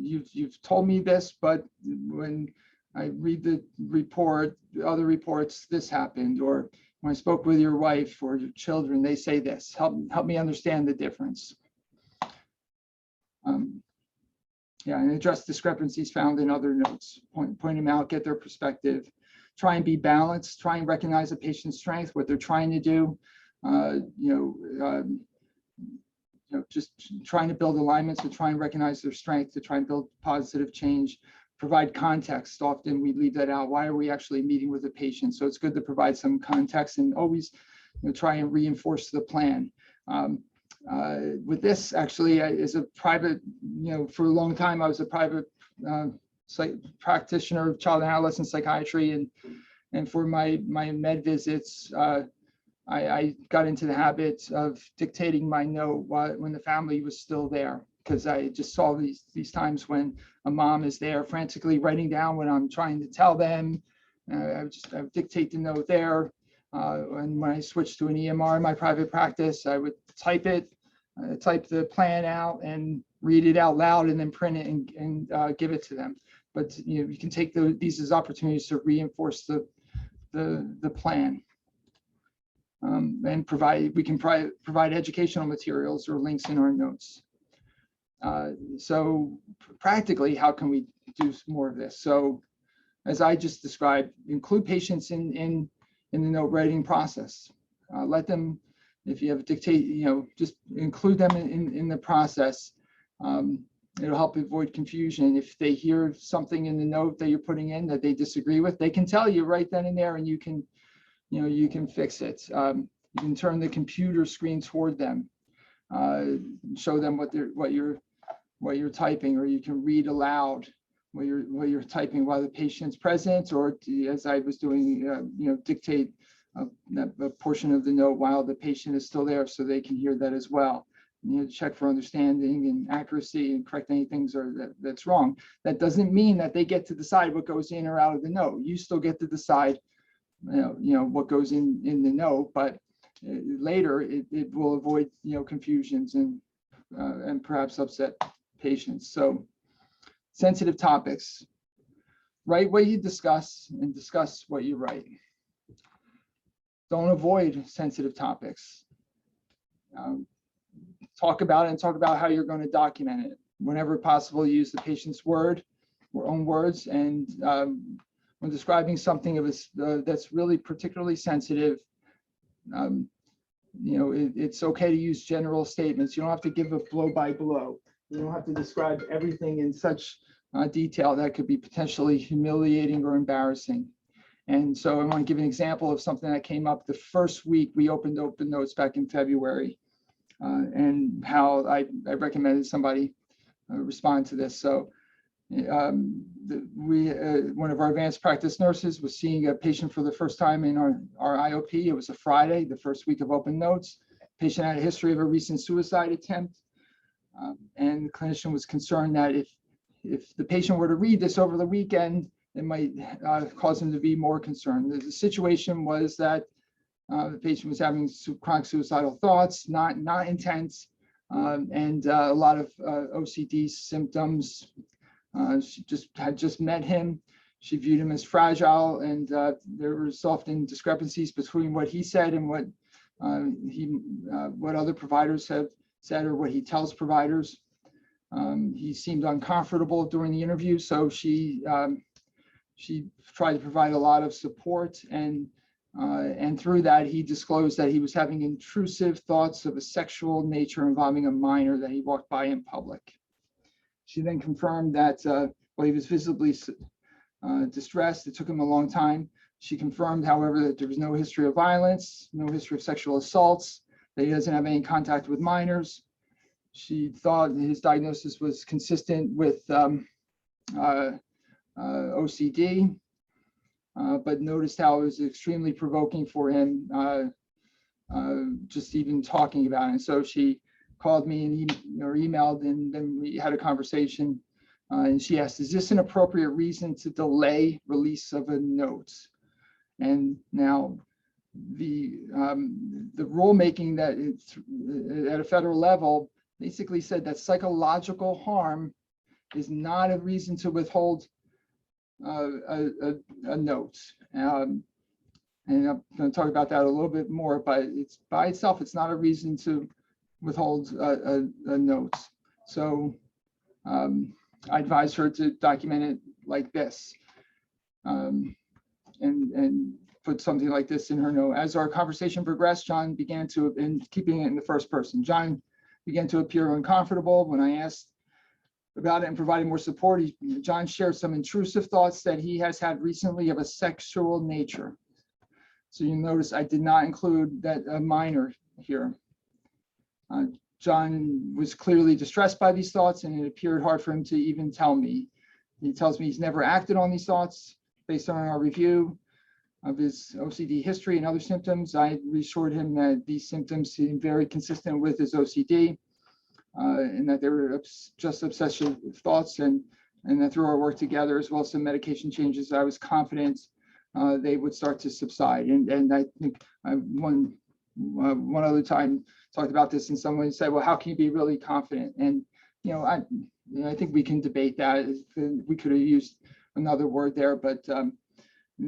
You've told me this, but when I read the report, the other reports, this happened, or when I spoke with your wife or your children, they say this. Help me understand the difference. And address discrepancies found in other notes. Point them out, get their perspective. Try and be balanced. Try and recognize the patient's strength, what they're trying to do. Just trying to build alignments to try and recognize their strength, to try and build positive change. Provide context. Often we leave that out. Why are we actually meeting with the patient? So it's good to provide some context and always try and reinforce the plan. With this, actually, as a private, for a long time, I was a private practitioner of child and adolescent psychiatry, and for my med visits, I got into the habit of dictating my note when the family was still there, because I just saw these times when a mom is there frantically writing down what I'm trying to tell them. I would dictate the note there. And when I switched to an EMR in my private practice, I would type the plan out and read it out loud and then print it and give it to them. But you can take these as opportunities to reinforce the plan. And we can provide educational materials or links in our notes. So practically, how can we do more of this? So as I just described, include patients in the note writing process. Let them, if you have dictate, just include them in the process. It'll help avoid confusion. If they hear something in the note that you're putting in that they disagree with, they can tell you right then and there, and you can fix it. You can turn the computer screen toward them, show them what you're typing, or you can read aloud what you're typing while the patient's present, or as I was doing, dictate a portion of the note while the patient is still there, so they can hear that as well. Check for understanding and accuracy and correct any things that's wrong. That doesn't mean that they get to decide what goes in or out of the note. You still get to decide, what goes in the note, but later it will avoid, confusions and perhaps upset patients. So sensitive topics, write what you discuss and discuss what you write. Don't avoid sensitive topics. Talk about it and talk about how you're going to document it. Whenever possible, use the patient's own words. And when describing something that's really particularly sensitive, it's okay to use general statements. You don't have to give a blow by blow. You don't have to describe everything in such detail that could be potentially humiliating or embarrassing. And so I want to give an example of something that came up the first week we opened open notes back in February. And how I recommended somebody respond to this. So one of our advanced practice nurses was seeing a patient for the first time in our IOP. It was a Friday, the first week of open notes. Patient had a history of a recent suicide attempt. And the clinician was concerned that if the patient were to read this over the weekend, it might cause him to be more concerned. The situation was that the patient was having chronic suicidal thoughts, not intense, and a lot of OCD symptoms. She had just met him. She viewed him as fragile, and there was often discrepancies between what he said and what other providers have said, or what he tells providers. He seemed uncomfortable during the interview, so she tried to provide a lot of support, and through that, he disclosed that he was having intrusive thoughts of a sexual nature involving a minor that he walked by in public. She then confirmed that while he was visibly distressed, it took him a long time. She confirmed, however, that there was no history of violence, no history of sexual assaults, that he doesn't have any contact with minors. She thought his diagnosis was consistent with OCD. But noticed how it was extremely provoking for him, just even talking about it. And so she called me and emailed, and then we had a conversation. And she asked, "Is this an appropriate reason to delay release of a note?" And now the rulemaking that at a federal level basically said that psychological harm is not a reason to withhold a note. And I'm going to talk about that a little bit more, but it's by itself, it's not a reason to withhold a note. So I advise her to document it like this, and put something like this in her note. As our conversation progressed, John began to, and keeping it in the first person, John began to appear uncomfortable. When I asked about it and providing more support, John shared some intrusive thoughts that he has had recently of a sexual nature. So you notice I did not include that minor here. John was clearly distressed by these thoughts, and it appeared hard for him to even tell me. He tells me he's never acted on these thoughts. Based on our review of his OCD history and other symptoms, I reassured him that these symptoms seemed very consistent with his OCD. And that they were just obsessive thoughts, and that through our work together, as well as some medication changes, I was confident they would start to subside. And I think one other time talked about this, and someone said, "Well, how can you be really confident?" And I think we can debate that. We could have used another word there, but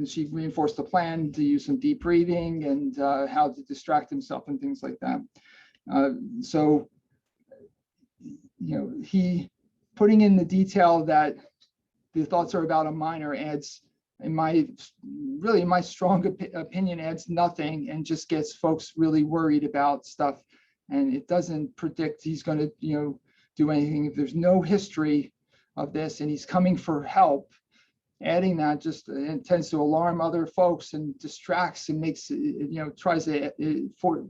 she reinforced the plan to use some deep breathing and how to distract himself and things like that. So he putting in the detail that the thoughts are about a minor adds in my strong opinion, adds nothing and just gets folks really worried about stuff. And it doesn't predict he's going to, do anything. If there's no history of this and he's coming for help, adding that just tends to alarm other folks and distracts and makes,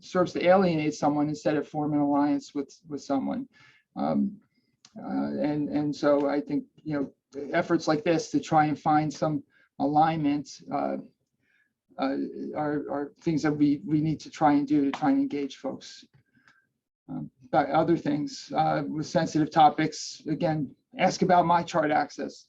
serves to alienate someone instead of form an alliance with someone. And so I think, efforts like this to try and find some alignment are things that we need to try and do to try and engage folks. But other things with sensitive topics, again, ask about my chart access.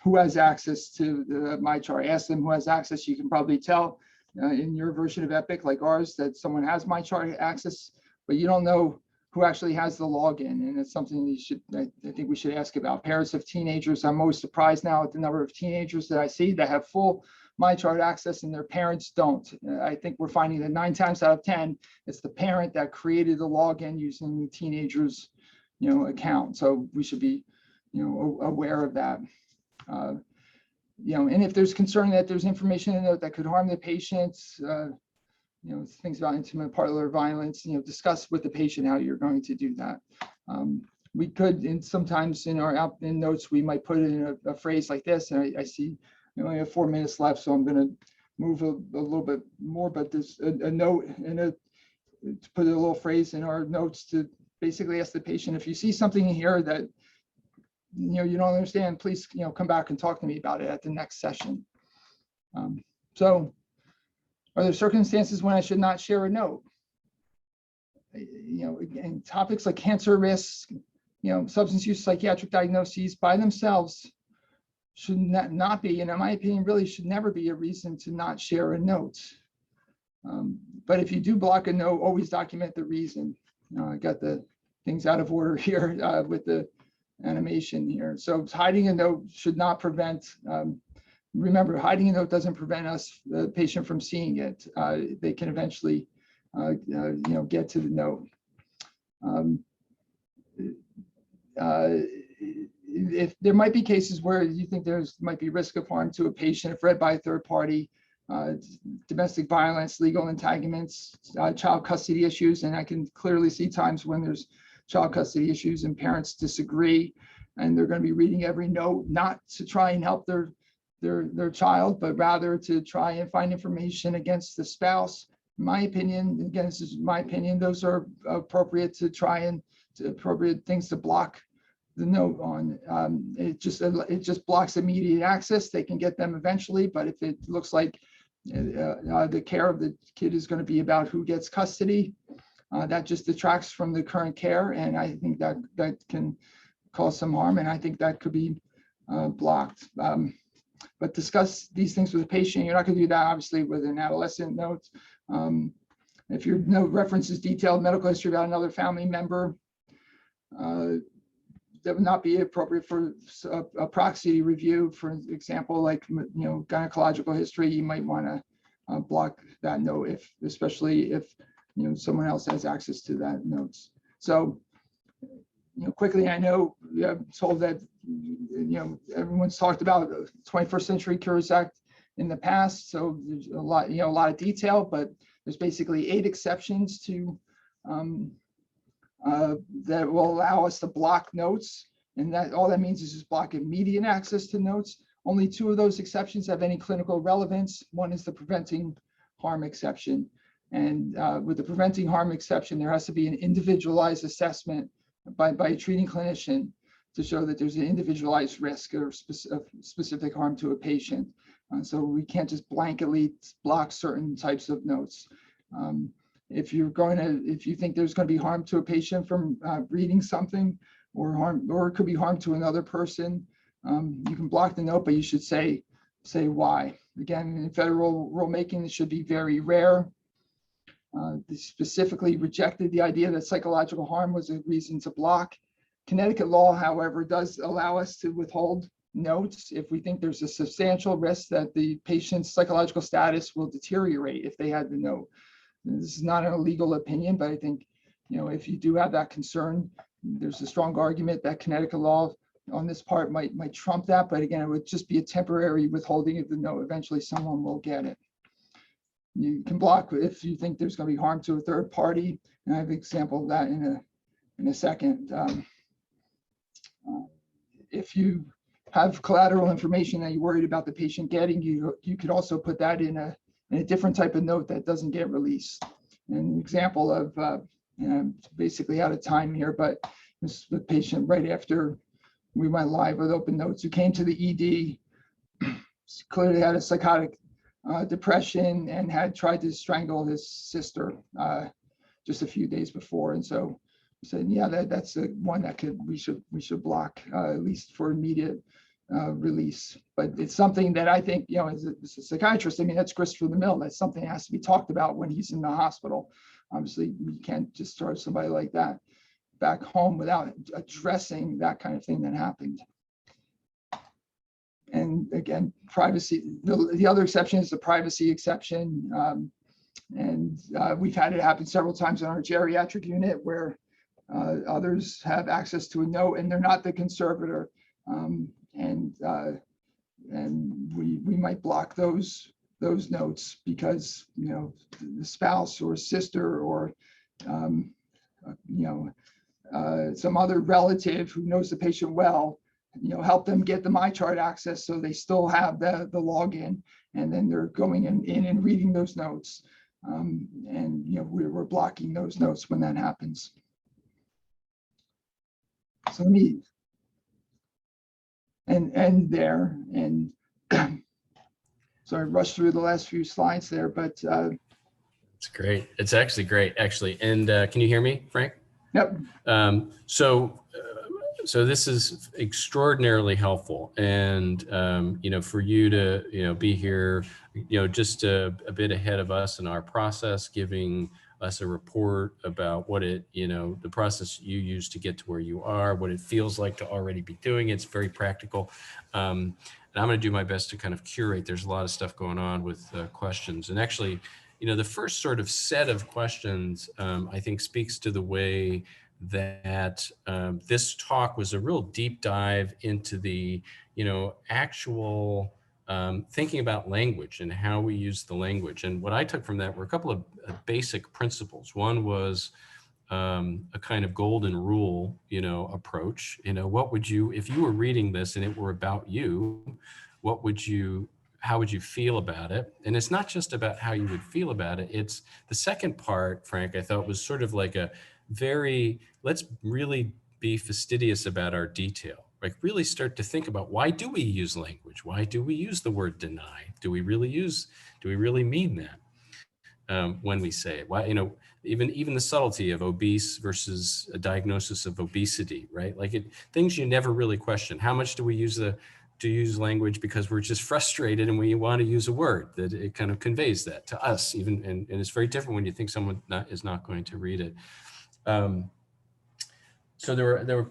Who has access to my chart? Ask them who has access. You can probably tell in your version of Epic, like ours, that someone has my chart access, but you don't know who actually has the login, and it's something I think we should ask about. Parents of teenagers, I'm always surprised now at the number of teenagers that I see that have full my chart access and their parents don't. I think we're finding that 9 times out of 10, it's the parent that created the login using the teenager's, account. So we should be, aware of that. And if there's concern that there's information in there that could harm the patients, things about intimate parlor violence, discuss with the patient how you're going to do that. We could, and sometimes in our notes, we might put in a phrase like this, and I see we only have 4 minutes left, so I'm going to move a little bit more, but there's a note and to put a little phrase in our notes to basically ask the patient, if you see something in here that you don't understand, please come back and talk to me about it at the next session. So are there circumstances when I should not share a note? Again, topics like cancer risk, substance use, psychiatric diagnoses by themselves should not be, and in my opinion, really should never be a reason to not share a note. But if you do block a note, always document the reason. I got the things out of order here with the animation here. So hiding a note should not prevent, remember, hiding a note doesn't prevent us, the patient, from seeing it. They can eventually, get to the note. If there might be cases where you think might be risk of harm to a patient if read by a third party, domestic violence, legal entanglements, child custody issues, and I can clearly see times when there's child custody issues and parents disagree, and they're going to be reading every note, not to try and help their child, but rather to try and find information against the spouse. In my opinion, again, this is my opinion, those are appropriate to try and appropriate things to block the note on. It just blocks immediate access. They can get them eventually, but if it looks like the care of the kid is going to be about who gets custody, that just detracts from the current care, and I think that can cause some harm, and I think that could be blocked. But discuss these things with the patient. You're not going to do that, obviously, with an adolescent note. If your note references detailed medical history about another family member, that would not be appropriate for a proxy review. For example, like gynecological history, you might want to block that note, especially if someone else has access to that notes. So quickly, I know I'm told that everyone's talked about the 21st Century Cures Act in the past, so there's a lot of detail, but there's basically 8 exceptions to that will allow us to block notes, and that all that means is just block immediate access to notes. Only 2 of those exceptions have any clinical relevance. One is the preventing harm exception, and with the preventing harm exception, there has to be an individualized assessment by a treating clinician to show that there's an individualized risk of specific harm to a patient. So we can't just blanketly block certain types of notes. If you think there's going to be harm to a patient from reading something, or it could be harm to another person, you can block the note, but you should say why. Again, in federal rulemaking, it should be very rare. They specifically rejected the idea that psychological harm was a reason to block. Connecticut law, however, does allow us to withhold notes if we think there's a substantial risk that the patient's psychological status will deteriorate if they had the note. This is not an illegal opinion, but I think, if you do have that concern, there's a strong argument that Connecticut law on this part might trump that, but again, it would just be a temporary withholding of the note. Eventually someone will get it. You can block if you think there's going to be harm to a third party, and I have an example of that in a second. If you have collateral information that you're worried about the patient getting, you could also put that in a different type of note that doesn't get released. An example of, and I'm basically out of time here, but this is the patient right after we went live with open notes who came to the ED, clearly had a psychotic depression and had tried to strangle his sister just a few days before. And so we said, yeah, that's the one that we should block at least for immediate release. But it's something that I think, as a psychiatrist, I mean, that's grist for the mill. That's something that has to be talked about when he's in the hospital. Obviously, you can't just throw somebody like that back home without addressing that kind of thing that happened. And again, privacy, the other exception is the privacy exception. And we've had it happen several times in our geriatric unit where others have access to a note and they're not the conservator. And we might block those notes because, the spouse or sister or, some other relative who knows the patient well, help them get the MyChart access so they still have the login, and then they're going in and reading those notes. And we're blocking those notes when that happens. So let me end there, and sorry, rushed through the last few slides there, but
it's great. It's actually great, actually. And can you hear me, Frank?
Yep.
So this is extraordinarily helpful, and for you to be here, just a bit ahead of us in our process, giving us a report about what the process you use to get to where you are, what it feels like to already be doing. It's very practical, and I'm going to do my best to kind of curate. There's a lot of stuff going on with questions, and actually, the first sort of set of questions I think speaks to the way that this talk was a real deep dive into the, actual thinking about language and how we use the language. And what I took from that were a couple of basic principles. One was a kind of golden rule, approach. What would you, if you were reading this and it were about you, how would you feel about it? And it's not just about how you would feel about it. It's the second part, Frank, I thought was sort of like a let's really be fastidious about our detail. Like really start to think about, why do we use language? Why do we use the word deny? Do we really mean that when we say it? Why, even the subtlety of obese versus a diagnosis of obesity, right? Like things you never really question. How much do we use language because we're just frustrated and we want to use a word that it kind of conveys that to us, even, and it's very different when you think someone is not going to read it. So there were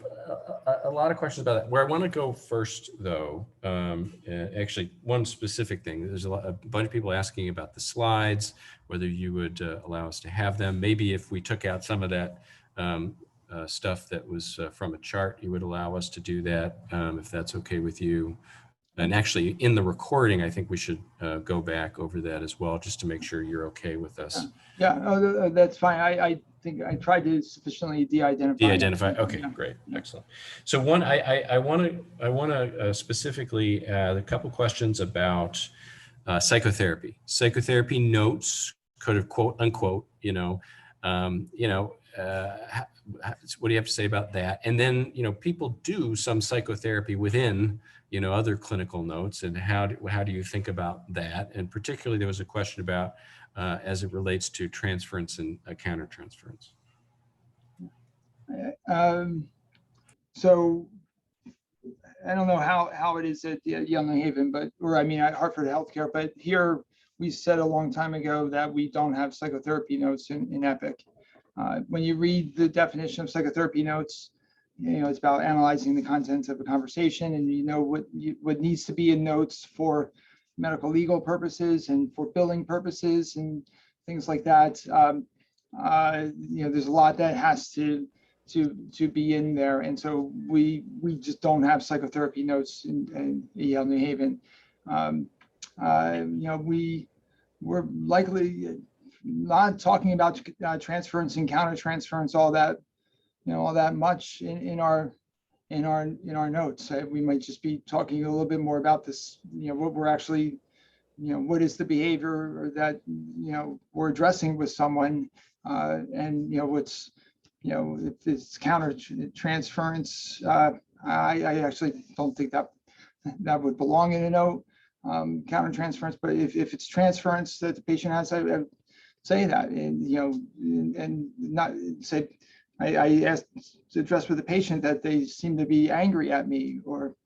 a lot of questions about that. Where I want to go first, though, actually, one specific thing. There's a bunch of people asking about the slides, whether you would allow us to have them. Maybe if we took out some of that stuff that was from a chart, you would allow us to do that, if that's okay with you. And actually, in the recording, I think we should go back over that as well, just to make sure you're okay with us.
Yeah, that's fine. I think I tried to sufficiently de-identify.
De-identify. Okay, yeah. Great, excellent. So one, I want to specifically a couple questions about psychotherapy. Psychotherapy notes, kind of quote unquote. What do you have to say about that? And then people do some psychotherapy within other clinical notes, and how do you think about that? And particularly, there was a question about as it relates to transference and countertransference.
So I don't know how it is at Yale New Haven, at Hartford Healthcare, but here we said a long time ago that we don't have psychotherapy notes in EPIC. When you read the definition of psychotherapy notes, it's about analyzing the contents of a conversation, and what needs to be in notes for medical legal purposes and for billing purposes and things like that. There's a lot that has to to be in there. And so we just don't have psychotherapy notes in Yale New Haven. We're likely not talking about transference and countertransference all that much in our notes. We might just be talking a little bit more about this, what we're actually, what is the behavior that, we're addressing with someone, and, what's, if it's countertransference, I actually don't think that would belong in a note, countertransference, but if it's transference that the patient has, I say that, and, and not say, I asked to address with the patient that they seem to be angry at me or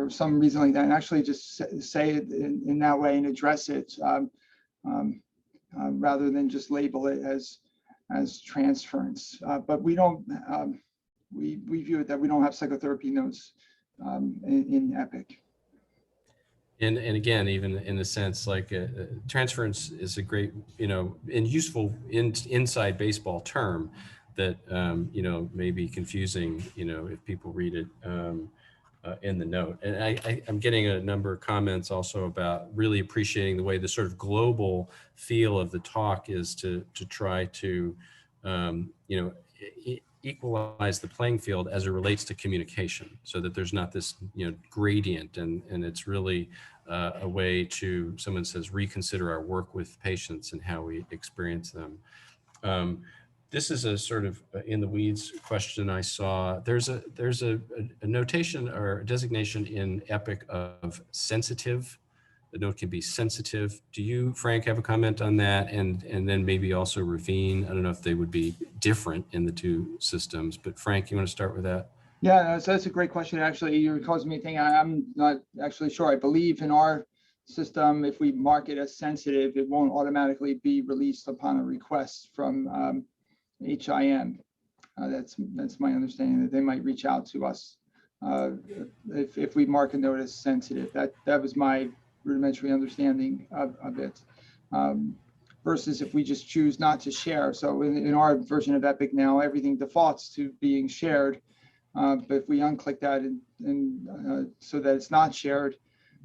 some reason like that, and actually just say it in that way and address it, rather than just label it as transference. But we don't, we view it that we don't have psychotherapy notes in EPIC.
And again, even in the sense like transference is a great, and useful inside baseball term that, may be confusing, if people read it in the note. And I'm getting a number of comments also about really appreciating the way the sort of global feel of the talk is to try to, equalize the playing field as it relates to communication, so that there's not this, gradient, and it's really a way to, someone says, reconsider our work with patients and how we experience them. This is a sort of in the weeds question I saw. There's a notation or a designation in EPIC of sensitive. The note can be sensitive. Do you, Frank, have a comment on that? And then maybe also Ravine. I don't know if they would be different in the two systems, but Frank, you want to start with that?
Yeah, so that's a great question. Actually, you're causing me to think. I'm not actually sure. I believe in our system, if we mark it as sensitive, it won't automatically be released upon a request from HIM. That's my understanding, that they might reach out to us if we mark a note as sensitive. That was my rudimentary understanding of it. Versus if we just choose not to share. So in our version of EPIC now, everything defaults to being shared. But if we unclick that and so that it's not shared,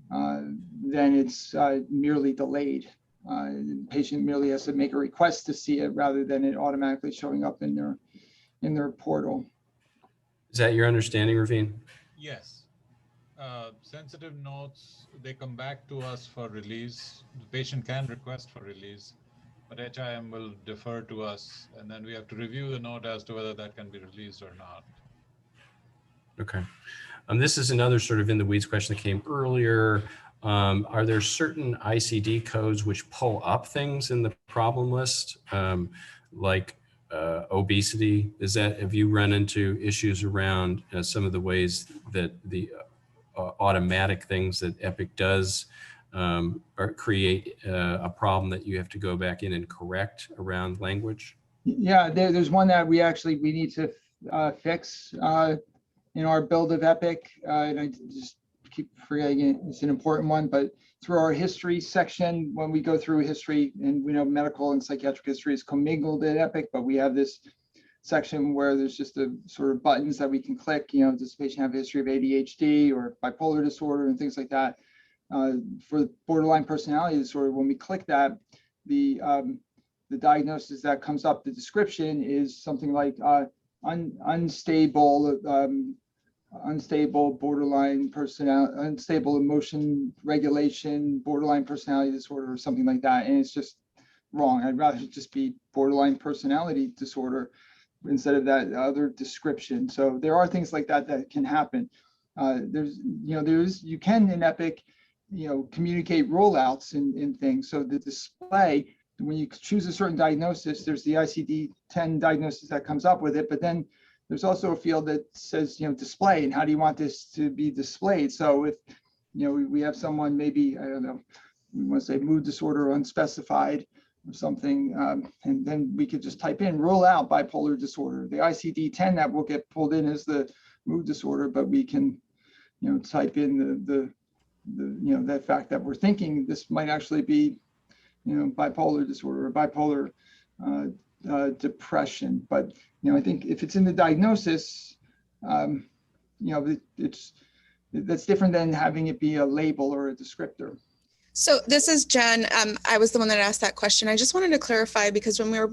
then it's merely delayed. The patient merely has to make a request to see it rather than it automatically showing up in their portal.
Is that your understanding, Ravine?
Yes. Sensitive notes, they come back to us for release. The patient can request for release, but HIM will defer to us, and then we have to review the note as to whether that can be released or not.
Okay. This is another sort of in the weeds question that came earlier. Are there certain ICD codes which pull up things in the problem list, like obesity? Have you run into issues around some of the ways that the automatic things that EPIC does or create a problem that you have to go back in and correct around language?
Yeah, there's one that we need to fix in our build of EPIC, and I just keep forgetting it. It's an important one, but through our history section, when we go through history, and we know medical and psychiatric history is commingled at EPIC, but we have this section where there's just a sort of buttons that we can click, does the patient have a history of ADHD or bipolar disorder and things like that. For borderline personality disorder, when we click that, the diagnosis that comes up, the description is something like unstable borderline personality, unstable emotion regulation, borderline personality disorder, or something like that. And it's just wrong. I'd rather it just be borderline personality disorder instead of that other description. So there are things like that can happen. You can in EPIC, communicate rollouts in things. So the display, when you choose a certain diagnosis, there's the ICD-10 diagnosis that comes up with it, but then there's also a field that says, display, and how do you want this to be displayed? So if, we have someone, maybe, I don't know, we want to say mood disorder unspecified or something, and then we could just type in, rule out bipolar disorder. The ICD-10 that will get pulled in as the mood disorder, but we can, type in that fact that we're thinking this might actually be, bipolar disorder or bipolar depression. But, I think if it's in the diagnosis, that's different than having it be a label or a descriptor.
So this is Jen. I was the one that asked that question. I just wanted to clarify, because when we were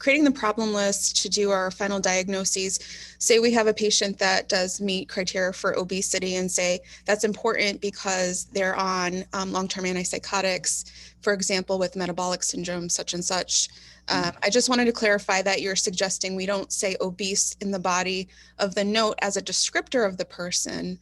creating the problem list to do our final diagnoses, say we have a patient that does meet criteria for obesity, and say that's important because they're on long-term antipsychotics, for example, with metabolic syndrome, such and such. I just wanted to clarify that you're suggesting we don't say obese in the body of the note as a descriptor of the person.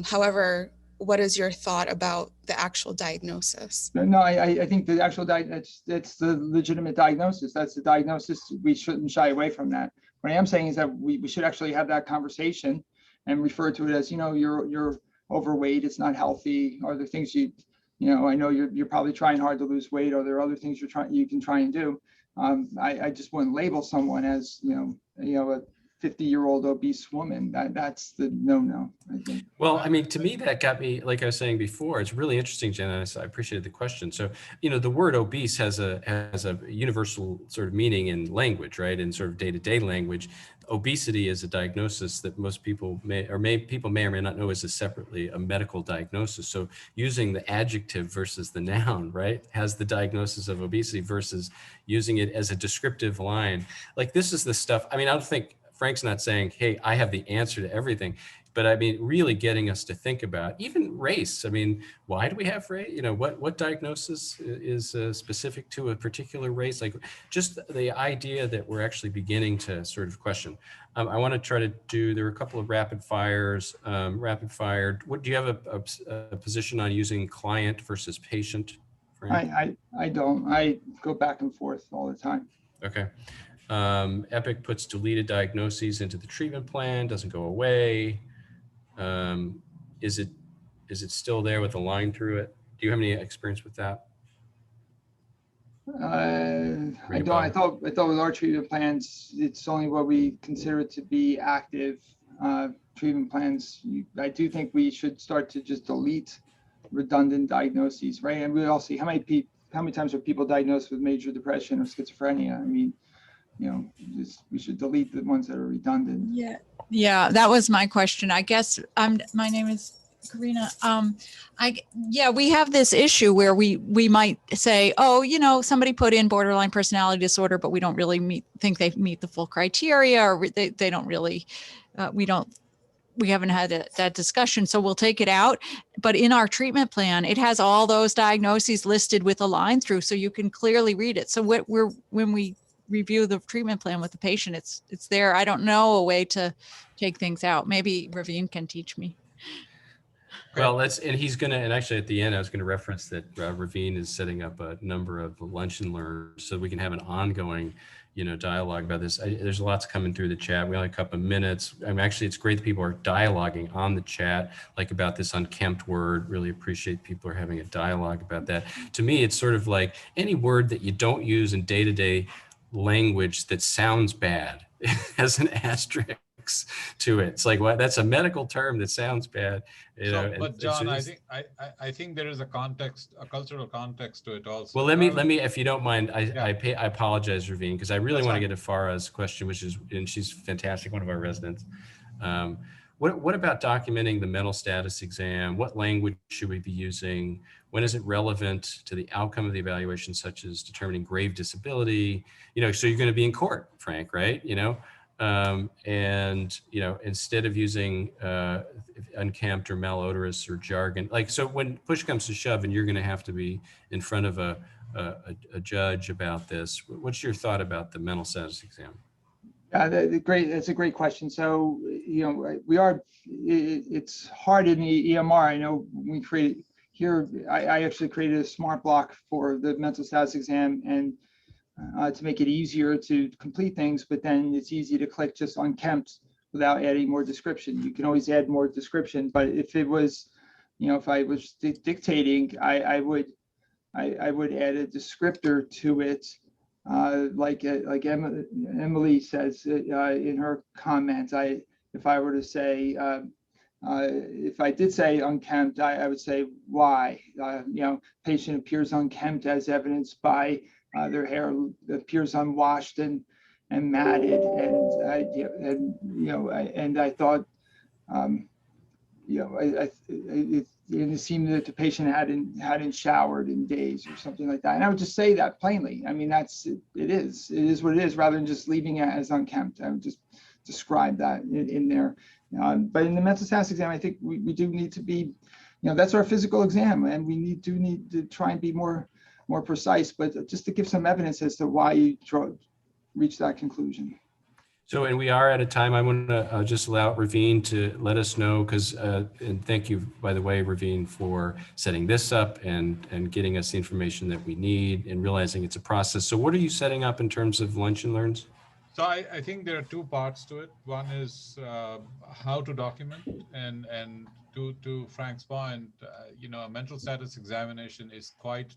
However, what is your thought about the actual diagnosis?
No, I think the actual that's the legitimate diagnosis. That's the diagnosis. We shouldn't shy away from that. What I am saying is that we should actually have that conversation and refer to it as, you're overweight, it's not healthy. Are there things I know you're probably trying hard to lose weight. Are there other things you can try and do? I just wouldn't label someone as, a 50-year-old obese woman. That's the no, I think.
Well, I mean, to me, that got me, like I was saying before, it's really interesting, Jen, and I appreciated the question. So, the word obese has a universal sort of meaning in language, right? In sort of day-to-day language. Obesity is a diagnosis that most people may or may not know is separately a medical diagnosis. So using the adjective versus the noun, right, has the diagnosis of obesity versus using it as a descriptive line. Like, this is the stuff, I mean, I don't think Frank's not saying, hey, I have the answer to everything, but I mean, really getting us to think about even race. I mean, why do we have race? What diagnosis is specific to a particular race? Like, just the idea that we're actually beginning to sort of question. I want to try to do, there were a couple of rapid fires. Rapid fire, what do you have a position on using client versus patient, Frank?
I don't. I go back and forth all the time.
Okay. Epic puts deleted diagnoses into the treatment plan, doesn't go away. Is it still there with a line through it? Do you have any experience with that?
I don't. I thought with our treatment plans, it's only what we consider to be active treatment plans. I do think we should start to just delete redundant diagnoses, right? And we all see how many times are people diagnosed with major depression or schizophrenia. I mean, we should delete the ones that are redundant.
Yeah, that was my question. I guess my name is Karina. We have this issue where we might say, oh, somebody put in borderline personality disorder, but we don't really think they meet the full criteria, or they don't really, we haven't had that discussion, so we'll take it out. But in our treatment plan, it has all those diagnoses listed with a line through, so you can clearly read it. So when we review the treatment plan with the patient, it's there. I don't know a way to take things out. Maybe Raveen can teach me.
Well, he's gonna, and actually at the end, I was gonna reference that Raveen is setting up a number of lunch and learns so we can have an ongoing, dialogue about this. There's lots coming through the chat. We only have a couple of minutes. I mean, actually, it's great that people are dialoguing on the chat, like about this unkempt word. Really appreciate people are having a dialogue about that. To me, it's sort of like any word that you don't use in day-to-day language that sounds bad has an asterisk to it. It's like, well, that's a medical term that sounds bad.
But John, I think there is a cultural context to it also.
Well, let me, if you don't mind, I apologize, Raveen, because I really want to get to Farah's question, and she's fantastic, one of our residents. What about documenting the mental status exam? What language should we be using? When is it relevant to the outcome of the evaluation, such as determining grave disability? So you're going to be in court, Frank, right? Instead of using unkempt or malodorous or jargon, so when push comes to shove and you're going to have to be in front of a judge about this, what's your thought about the mental status exam?
That's a great question. So, it's hard in the EMR. I know we created here, I actually created a smart block for the mental status exam and to make it easier to complete things, but then it's easy to click just unkempt without adding more description. You can always add more description, but if it was, if I was dictating, I would add a descriptor to it, like Emily says in her comments. If I were to say, if I did say unkempt, I would say why. Patient appears unkempt as evidenced by Their hair appears unwashed and matted, and I thought, it seemed that the patient hadn't showered in days or something like that. And I would just say that plainly. I mean, it is what it is, rather than just leaving it as unkempt. I would just describe that in there. But in the mental status exam, I think we do need to be, that's our physical exam, and we need to try and be more precise, but just to give some evidence as to why you reach that conclusion.
So, and we are at a time, I want to just allow Raveen to let us know, because, and thank you, by the way, Raveen, for setting this up and getting us the information that we need and realizing it's a process. So what are you setting up in terms of lunch and learns?
So I think there are two parts to it. One is how to document, and to Frank's point, a mental status examination is quite